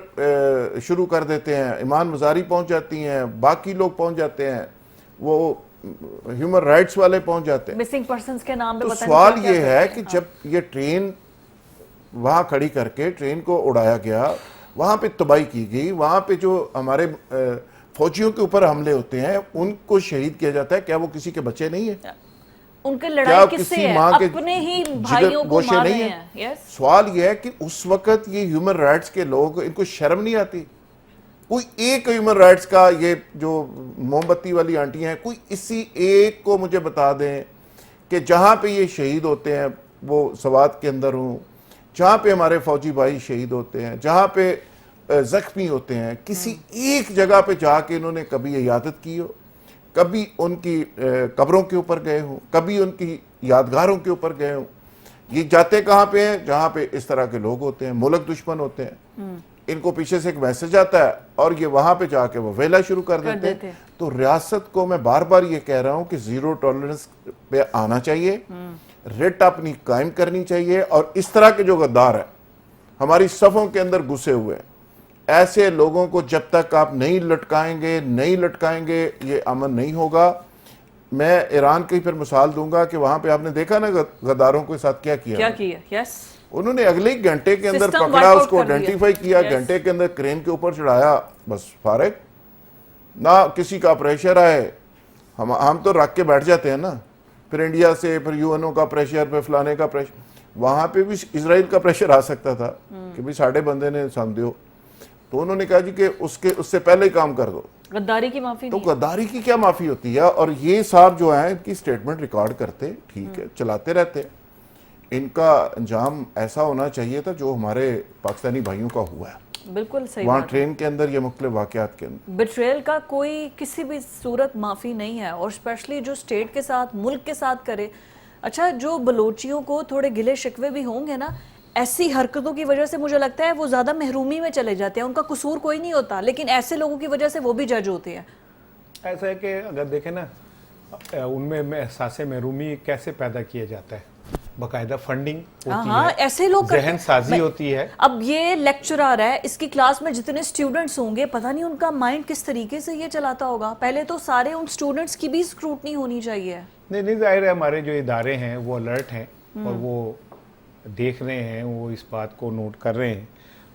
شروع کر دیتے ہیں, ایمان مزاری پہنچ جاتی ہیں, باقی لوگ پہنچ جاتے ہیں, وہ ہیومن رائٹس والے پہنچ جاتے ہیں. مسنگ پرسنز کے نام پہ تو سوال یہ ہے کہ جب یہ ٹرین وہاں کھڑی کر کے ٹرین کو اڑایا گیا, وہاں پہ تباہی کی گئی, وہاں پہ جو ہمارے فوجیوں کے اوپر حملے ہوتے ہیں ان کو شہید کیا جاتا ہے, کیا وہ کسی کے بچے نہیں ہیں؟ ان کے لڑائی کس سے ہے؟ اپنے ہی بھائیوں کو مار رہے ہیں. سوال یہ ہے کہ اس وقت یہ ہیومن رائٹس کے لوگ, ان کو شرم نہیں آتی؟ کوئی ایک ہیومن رائٹس کا, یہ جو موم بتی والی آنٹی ہیں, کوئی اسی ایک کو مجھے بتا دیں کہ جہاں پہ یہ شہید ہوتے ہیں وہ سوات کے اندر ہوں, جہاں پہ ہمارے فوجی بھائی شہید ہوتے ہیں, جہاں پہ زخمی ہوتے ہیں, کسی ایک جگہ پہ جا کے انہوں نے کبھی عیادت کی ہو, کبھی ان کی قبروں کے اوپر گئے ہوں, کبھی ان کی یادگاروں کے اوپر گئے ہوں. یہ جاتے کہاں پہ ہیں؟ جہاں پہ اس طرح کے لوگ ہوتے ہیں, ملک دشمن ہوتے ہیں, ان کو پیچھے سے ایک میسج آتا ہے اور یہ وہاں پہ جا کے وہ ویلا شروع کر دیتے ہیں. تو ریاست کو میں بار بار یہ کہہ رہا ہوں کہ زیرو ٹالرنس پہ آنا چاہیے, ریٹ اپنی قائم کرنی چاہیے, اور اس طرح کے جو غدار ہیں ہماری صفوں کے اندر گھسے ہوئے ہیں, ایسے لوگوں کو جب تک آپ نہیں لٹکائیں گے یہ امن نہیں ہوگا. میں ایران کی پھر مثال دوں گا کہ وہاں پہ آپ نے دیکھا نا غداروں کے ساتھ کیا کیا. انہوں نے اگلے ہی گھنٹے کے اندر پکڑا, اس کو آئیڈینٹیفائی کیا, گھنٹے کے اندر کرین کے اوپر چڑھایا, بس فارغ, نہ کسی کا پریشر آئے, ہم تو رکھ کے بیٹھ جاتے ہیں نا, پھر انڈیا سے, پھر یو کا پریشر, پھر فلانے کا پریشر, وہاں پہ بھی اسرائیل کا پریشر آ سکتا تھا کہ بھی ساڑھے بندے نے سمجھو, تو انہوں نے کہا جی کہ اس سے پہلے ہی کام کر دو. غداری کی معافی تو نہیں. غداری کی کیا معافی ہوتی ہے؟ اور یہ صاحب جو ہیں ان کی سٹیٹمنٹ ریکارڈ کرتے, ٹھیک ہے, چلاتے رہتے, ان کا انجام ایسا ہونا چاہیے تھا جو ہمارے پاکستانی بھائیوں کا ہوا ہے بالکل صحیح وہاں بات ہے. ٹرین کے اندر یا مختلف واقعات کے اندر. بٹریل کا کوئی کسی بھی صورت معافی نہیں ہے, اور اسپیشلی جو اسٹیٹ کے ساتھ, ملک کے ساتھ کرے. اچھا, جو بلوچیوں کو تھوڑے گلے شکوے بھی ہوں گے نا, ایسی حرکتوں کی وجہ سے مجھے لگتا ہے وہ زیادہ محرومی میں چلے جاتے ہیں, ان کا قصور کوئی نہیں ہوتا, لیکن ایسے لوگوں کی وجہ سے وہ بھی جج ہوتے ہیں. ایسا ہے کہ اگر دیکھیں نا, ان میں احساس محرومی کیسے پیدا کیا جاتا ہے؟ باقاعدہ فنڈنگ ہوتی ہاں, ہے, ایسے لوگ ذہن سازی ہوتی ہے. اب یہ لیکچرر ہے, اس کی کلاس میں جتنے سٹوڈنٹس ہوں گے, پتہ نہیں ان کا مائنڈ کس طریقے سے یہ چلاتا ہوگا. پہلے تو سارے ان سٹوڈنٹس کی بھی اسکروٹنی ہونی چاہیے. نہیں, ظاہر ہے ہمارے جو ادارے ہیں وہ الرٹ ہیں اور وہ دیکھ رہے ہیں, وہ اس بات کو نوٹ کر رہے ہیں.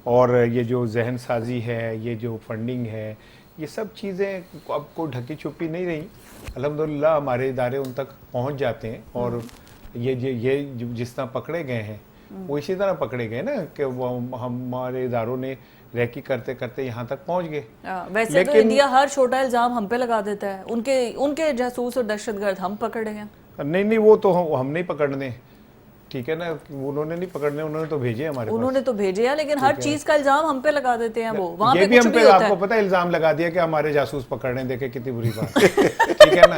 اور یہ جو ذہن سازی ہے, یہ جو فنڈنگ ہے, یہ سب چیزیں اب کوئی ڈھکی چھپی نہیں رہی. الحمدللہ ہمارے ادارے ان تک پہنچ جاتے ہیں, اور یہ جس طرح پکڑے گئے ہیں وہ اسی طرح پکڑے گئے نا کہ وہ ہمارے اداروں نے ریکی کرتے کرتے یہاں تک پہنچ گئے. ویسے تو انڈیا ہر چھوٹا الزام ہم پہ لگا دیتا ہے, ان کے جاسوس اور دہشت گرد ہم پکڑے ہیں. نہیں, وہ تو ہم نہیں پکڑنے, ٹھیک ہے نا, انہوں نے نہیں پکڑنے, انہوں نے تو بھیجے ہمارے پاس. انہوں نے تو بھیجے ہیں, لیکن ہر چیز کا الزام ہم پہ لگا دیتے ہیں. وہ وہاں یہ پہ بھی کچھ ہم بھی پہ ہوتا آپ کو ہے. پتہ ہے الزام لگا دیا کہ ہمارے جاسوس پکڑنے, دیکھیں کتنی بری بات, ٹھیک ہے نا,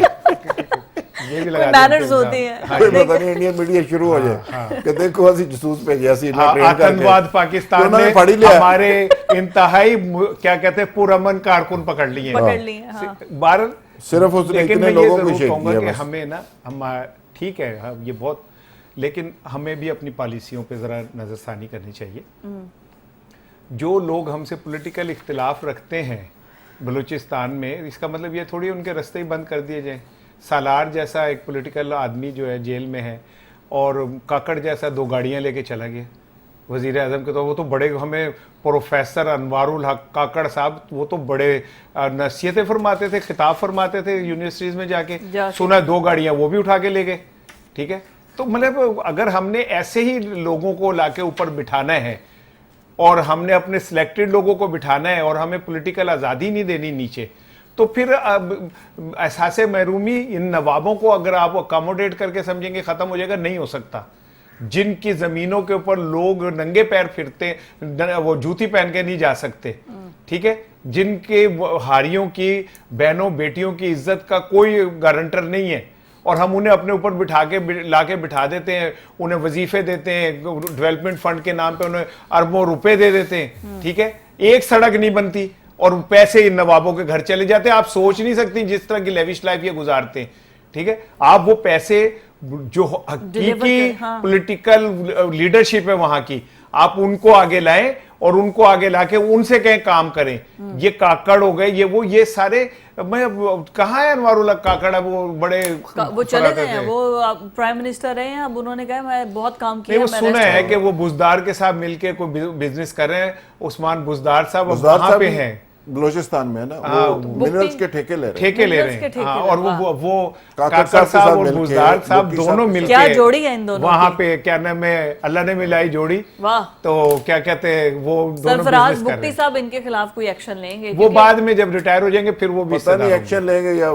یہ بھی لگا دیا. مینرز ہوتے ہیں. کوئی پتہ نہیں انڈین میڈیا شروع ہو جائے کہ دیکھو اسی جاسوس پہ جیسی آتنکواد پاکستان نے ہمارے انتہائی کیا کہتے ہیں پرامن کارکن پکڑ لیے ہیں. صرف اس نے اتنے لوگوں کو شیک کیا کہ ہمیں نا, ہم ٹھیک ہے یہ بہت, لیکن ہمیں بھی اپنی پالیسیوں پہ ذرا نظر ثانی کرنی چاہیے. جو لوگ ہم سے پولیٹیکل اختلاف رکھتے ہیں بلوچستان میں, اس کا مطلب یہ تھوڑی ان کے رستے ہی بند کر دیے جائیں. سالار جیسا ایک پولیٹیکل آدمی جو ہے جیل میں ہے, اور کاکڑ جیسا 2 گاڑیاں لے کے چلا گیا وزیر اعظم کے. تو وہ تو بڑے, ہمیں پروفیسر انوار الحق کاکڑ صاحب, وہ تو بڑے نصیحتیں فرماتے تھے, خطاب فرماتے تھے یونیورسٹیز میں جا کے. سنا 2 گاڑیاں وہ بھی اٹھا کے لے گئے, ٹھیک ہے. تو مطلب اگر ہم نے ایسے ہی لوگوں کو لا کے اوپر بٹھانا ہے, اور ہم نے اپنے سلیکٹڈ لوگوں کو بٹھانا ہے, اور ہمیں پولیٹیکل آزادی نہیں دینی نیچے, تو پھر احساس محرومی ان نوابوں کو اگر آپ اکاموڈیٹ کر کے سمجھیں گے ختم ہو جائے گا, نہیں ہو سکتا. جن کی زمینوں کے اوپر لوگ ننگے پیر پھرتے, وہ جوتی پہن کے نہیں جا سکتے, ٹھیک ہے, جن کے ہاریوں کی, بہنوں بیٹیوں کی عزت کا کوئی گارنٹر نہیں ہے, اور ہم انہیں اپنے اوپر بٹھا کے لا کے بٹھا دیتے ہیں, انہیں وظیفے دیتے ہیں, ڈیولپمنٹ فنڈ کے نام پہ انہیں اربوں روپے دے دیتے ہیں, ٹھیک ہے, ایک سڑک نہیں بنتی, اور پیسے ان نوابوں کے گھر چلے جاتے ہیں. آپ سوچ نہیں سکتی جس طرح کی لیوش لائف یہ گزارتے ہیں, ٹھیک ہے. آپ وہ پیسے جو حقیقی پولیٹیکل لیڈرشپ ہے وہاں کی, آپ ان کو آگے لائیں, اور ان کو آگے لا کے ان سے کہیں کام کریں. یہ کاکڑ ہو گئے, یہ سارے, میں کہاں ہے انوار الحق کاکڑ, اب وہ بڑے وہ چلے گئے ہیں, وہ پرائم منسٹر رہے ہیں, اب انہوں نے کہا میں بہت کام کیا. وہ سنا ہے کہ وہ بزدار کے ساتھ مل کے کوئی بزنس کر رہے ہیں, عثمان بزدار صاحب وہاں پہ ہیں بلوچستان میں نا, وہ منرلز کے ٹھیکے لے رہے ہیں, اور وہ کاکڑ صاحب اور بزدار صاحب دونوں مل کے, کیا جوڑی ہے ان دونوں وہاں پہ, کیا نام ہے, اللہ نے ملائی جوڑی. تو کیا کہتے ہیں وہ دونوں سرفراز بگٹی صاحب ان کے خلاف کوئی ایکشن لیں گے, وہ بعد میں جب ریٹائر ہو جائیں گے پھر وہ بھی پتہ نہیں ایکشن لیں گے یا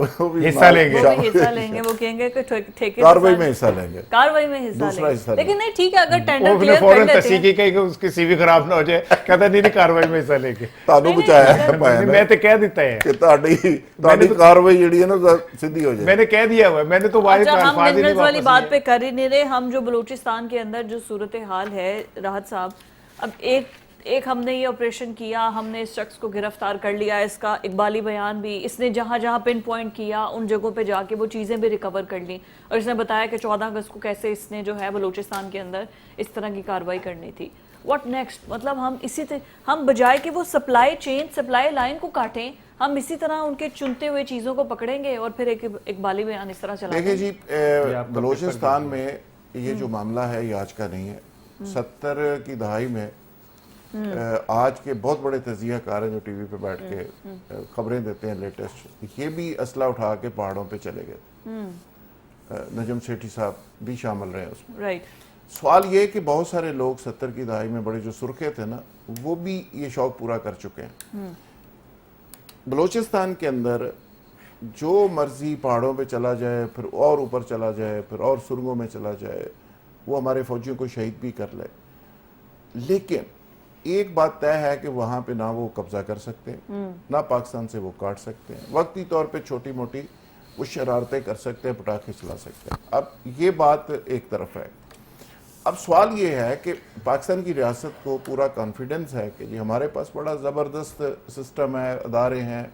حصہ لیں گے, وہ کہیں گے کہ ٹھیکے کاروائی میں حصہ لیں گے, کاروائی میں حصہ لیں گے. لیکن نہیں, ٹھیک ہے, اگر ٹینڈر کلیئر کر لیتے ہیں, تصدیقی کہیں کہ اس کی سی وی خراب نہ ہو جائے, کہتا نہیں کاروائی میں حصہ لیں گے. تانوں بچایا ہے, میں تو کہہ دیتا ہے کہ تہاڈی کاروائی جڑی ہے نا سیدھی ہو جائے. میں نے کہہ دیا ہوا, میں نے تو واحد ہم منرلز والی بات پہ کر ہی نہیں رہے. ہم جو بلوچستان کے اندر جو صورتحال ہے راحت صاحب, اب ایک ہم نے یہ آپریشن کیا, ہم نے اس شخص کو گرفتار کر لیا, اس کا اقبالی بیان بھی, اس نے جہاں جہاں پن پوائنٹ کیا ان جگہوں پہ جا کے وہ چیزیں بھی ریکور کر لیں, اور اس نے بتایا کہ 14 اگست کو کیسے اس نے جو ہے بلوچستان کے اندر اس طرح کی کارروائی کرنی تھی. What next? مطلب ہم بجائے کہ وہ سپلائی لائن کو کاٹیں, ہم اسی طرح ان کے چنتے ہوئے چیزوں کو پکڑیں گے اور پھر ایک اقبالی بیان اس طرح چلائیں گے. دیکھیں جی, بلوچستان میں یہ جو معاملہ ہے یہ آج کا نہیں ہے. 70 کی دہائی میں آج کے بہت بڑے تجزیہ کار ہیں جو ٹی وی پہ بیٹھ کے خبریں دیتے ہیں لیٹسٹ، یہ بھی اسلحہ اٹھا کے پہاڑوں پہ چلے گئے، نجم سیٹھی صاحب بھی شامل رہے ہیں اس میں۔ رائٹ، سوال یہ ہے کہ بہت سارے لوگ 70 کی دہائی میں بڑے جو سرخے تھے نا، وہ بھی یہ شوق پورا کر چکے ہیں۔ بلوچستان کے اندر جو مرضی پہاڑوں پہ چلا جائے، پھر اور اوپر چلا جائے، پھر اور سرنگوں میں چلا جائے، وہ ہمارے فوجیوں کو شہید بھی کر لے، لیکن ایک بات طے ہے کہ وہاں پہ نہ وہ قبضہ کر سکتے ہیں، نہ پاکستان سے وہ کاٹ سکتے ہیں، وقتی طور پہ چھوٹی موٹی وہ شرارتیں کر سکتے ہیں، پٹاخے چلا سکتے ہیں۔ اب یہ بات ایک طرف ہے۔ اب سوال یہ ہے کہ پاکستان کی ریاست کو پورا کانفیڈنس ہے کہ جی ہمارے پاس بڑا زبردست سسٹم ہے، ادارے ہیں،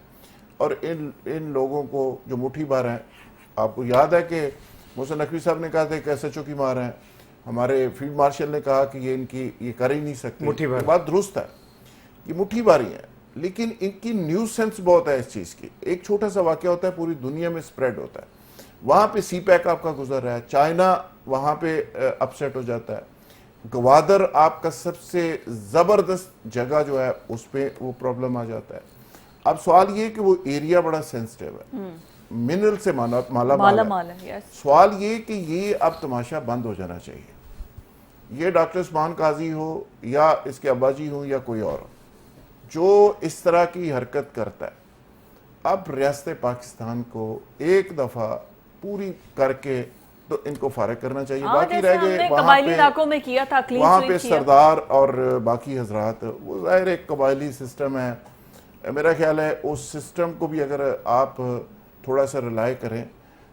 اور ان لوگوں کو جو مٹھی بھر ہیں، آپ کو یاد ہے کہ محسن نقوی صاحب نے کہا تھا کہ ایس ایچ او کی مار ہیں، ہمارے فیلڈ مارشل نے کہا کہ یہ کر ہی نہیں سکتے۔ مٹھی بھر، یہ بات درست ہے، یہ مٹھی بھاری ہے، لیکن ان کی نیوز سینس بہت ہے اس چیز کی۔ ایک چھوٹا سا واقعہ ہوتا ہے، پوری دنیا میں سپریڈ ہوتا ہے۔ وہاں پہ سی پیک آپ کا گزر رہا ہے، چائنا وہاں پہ اپسیٹ ہو جاتا ہے، گوادر آپ کا سب سے زبردست جگہ جو ہے اس پہ وہ پرابلم آ جاتا ہے۔ اب سوال یہ کہ وہ ایریا بڑا سینسٹیو ہے، منرل سے مالا مال ہے۔ یس، سوال یہ کہ یہ اب تماشا بند ہو جانا چاہیے، یہ ڈاکٹر عثمان قاضی ہو یا اس کے ابا جی ہوں یا کوئی اور ہو جو اس طرح کی حرکت کرتا ہے، اب ریاست پاکستان کو ایک دفعہ پوری کر کے تو ان کو فارغ کرنا چاہیے۔ باقی رہ گئے قبائلی علاقوں میں کیا تھا، کلین وہاں سویپ پہ کیا۔ سردار اور باقی حضرات، وہ ظاہر ایک قبائلی سسٹم ہے، میرا خیال ہے اس سسٹم کو بھی اگر آپ تھوڑا سا رلائے کریں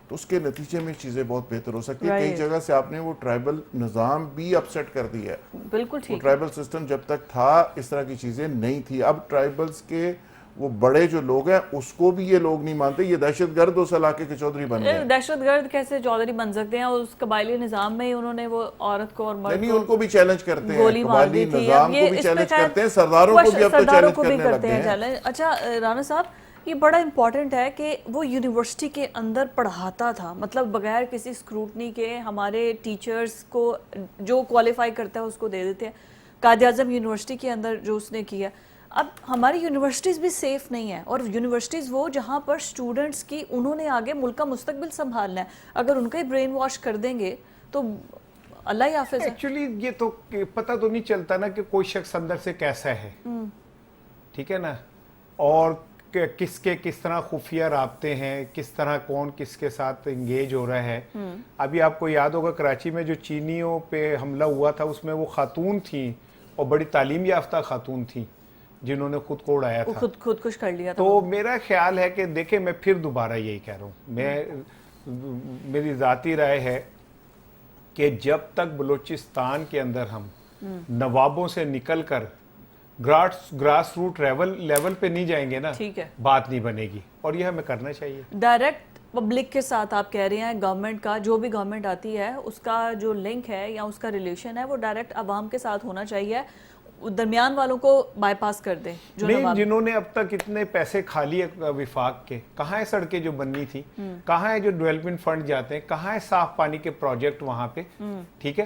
تو اس کے نتیجے میں چیزیں بہت بہتر ہو سکتی ہیں۔ کئی جگہ سے آپ نے وہ ٹرائبل نظام بھی اپسیٹ کر دیا ہے، بالکل وہ ٹھیک، ٹرائبل سسٹم جب تک تھا اس طرح کی چیزیں نہیں تھی۔ اب ٹرائبلز کے وہ بڑے جو لوگ ہیں اس کو بھی یہ لوگ نہیں مانتے، یہ دہشت گرد اس علاقے کے چودھری بن گئے۔ دہشت گرد کیسے چودھری بن سکتے ہیں؟ اس قبائلی نظام میں ہی انہوں نے وہ عورت کو اور مرد نہیں، کو ان کو بھی چیلنج کرتے ہیں، گولی مار قبائلی دی تھی۔ نظام اب کو یہ بھی اس پہ چیلنج خیر کرتے ہیں، سرداروں کو بھی اب تو چیلنج کرنے لگ گئے ہیں۔ اچھا رانا صاحب، یہ بڑا امپورٹنٹ ہے کہ وہ یونیورسٹی کے اندر پڑھاتا تھا، مطلب بغیر کسی اسکروٹنی کے ہمارے ٹیچرز کو جو کوالیفائی کرتا ہے اس کو دے دیتے ہیں۔ قائد اعظم یونیورسٹی کے اندر جو اس نے کیا، اب ہماری یونیورسٹیز بھی سیف نہیں ہیں، اور یونیورسٹیز وہ جہاں پر اسٹوڈنٹس کی انہوں نے آگے ملک کا مستقبل سنبھالنا ہے، اگر ان کا ہی برین واش کر دیں گے تو اللہ ہی حافظ ہے۔ ایکچولی یہ تو پتہ تو نہیں چلتا نا کہ کوئی شخص اندر سے کیسا ہے، ٹھیک ہے نا، اور کس کے کس طرح خفیہ رابطے ہیں، کس طرح کون کس کے ساتھ انگیج ہو رہا ہے۔ ابھی آپ کو یاد ہوگا کراچی میں جو چینیوں پہ حملہ ہوا تھا، اس میں وہ خاتون تھیں اور بڑی تعلیم یافتہ خاتون تھیں جنہوں نے خود کو اڑایا تھا، خودکش کر لیا تھا۔ تو میرا خیال ہے کہ دیکھیں، میں پھر دوبارہ یہی کہہ رہا ہوں، میری ذاتی رائے ہے کہ جب تک بلوچستان کے اندر ہم نوابوں سے نکل کر گراس روٹ لیول پہ نہیں جائیں گے نا، ٹھیک ہے، بات نہیں بنے گی، اور یہ ہمیں کرنا چاہیے۔ ڈائریکٹ پبلک کے ساتھ آپ کہہ رہے ہیں، گورنمنٹ کا جو بھی گورنمنٹ آتی ہے اس کا جو لنک ہے یا اس کا ریلیشن ہے وہ ڈائریکٹ عوام کے ساتھ ہونا چاہیے، درمیان والوں کو بائی پاس کر دیں۔ نہیں، جنہوں نے اب تک اتنے پیسے کھا لیے وفاق کے، کہاں ہے سڑکیں جو بننی تھی، کہاں ہے جو ڈیولپمنٹ فنڈ جاتے ہیں، کہاں ہے صاف پانی کے پروجیکٹ وہاں پہ، ٹھیک ہے،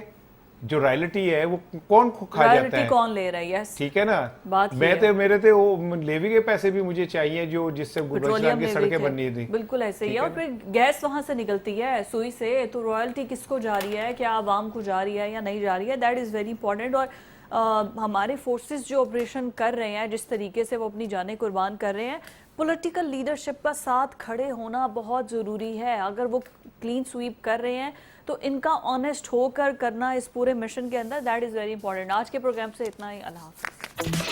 جو رائلٹی ہے وہ کون کھا جاتا ہے، کون لے رہا ہے، ٹھیک ہے نا۔ میرے تھے وہ لیوی کے پیسے بھی مجھے چاہیے جو جس سے بلوچستان کی سڑکیں بننی تھی، بالکل ایسے ہی ہے۔ اور پھر گیس وہاں سے نکلتی ہے سوئی سے، تو رائلٹی کس کو جا رہی ہے، کیا عوام کو جا رہی ہے یا نہیں جا رہی ہے، دیٹ از ویری امپورٹنٹ۔ اور ہمارے فورسز جو آپریشن کر رہے ہیں، جس طریقے سے وہ اپنی جانیں قربان کر رہے ہیں، پولیٹیکل لیڈرشپ کا ساتھ کھڑے ہونا بہت ضروری ہے۔ اگر وہ کلین سویپ کر رہے ہیں تو ان کا آنیسٹ ہو کر کرنا اس پورے مشن کے اندر، دیٹ از ویری امپورٹنٹ۔ آج کے پروگرام سے اتنا ہی، اللہ حافظ۔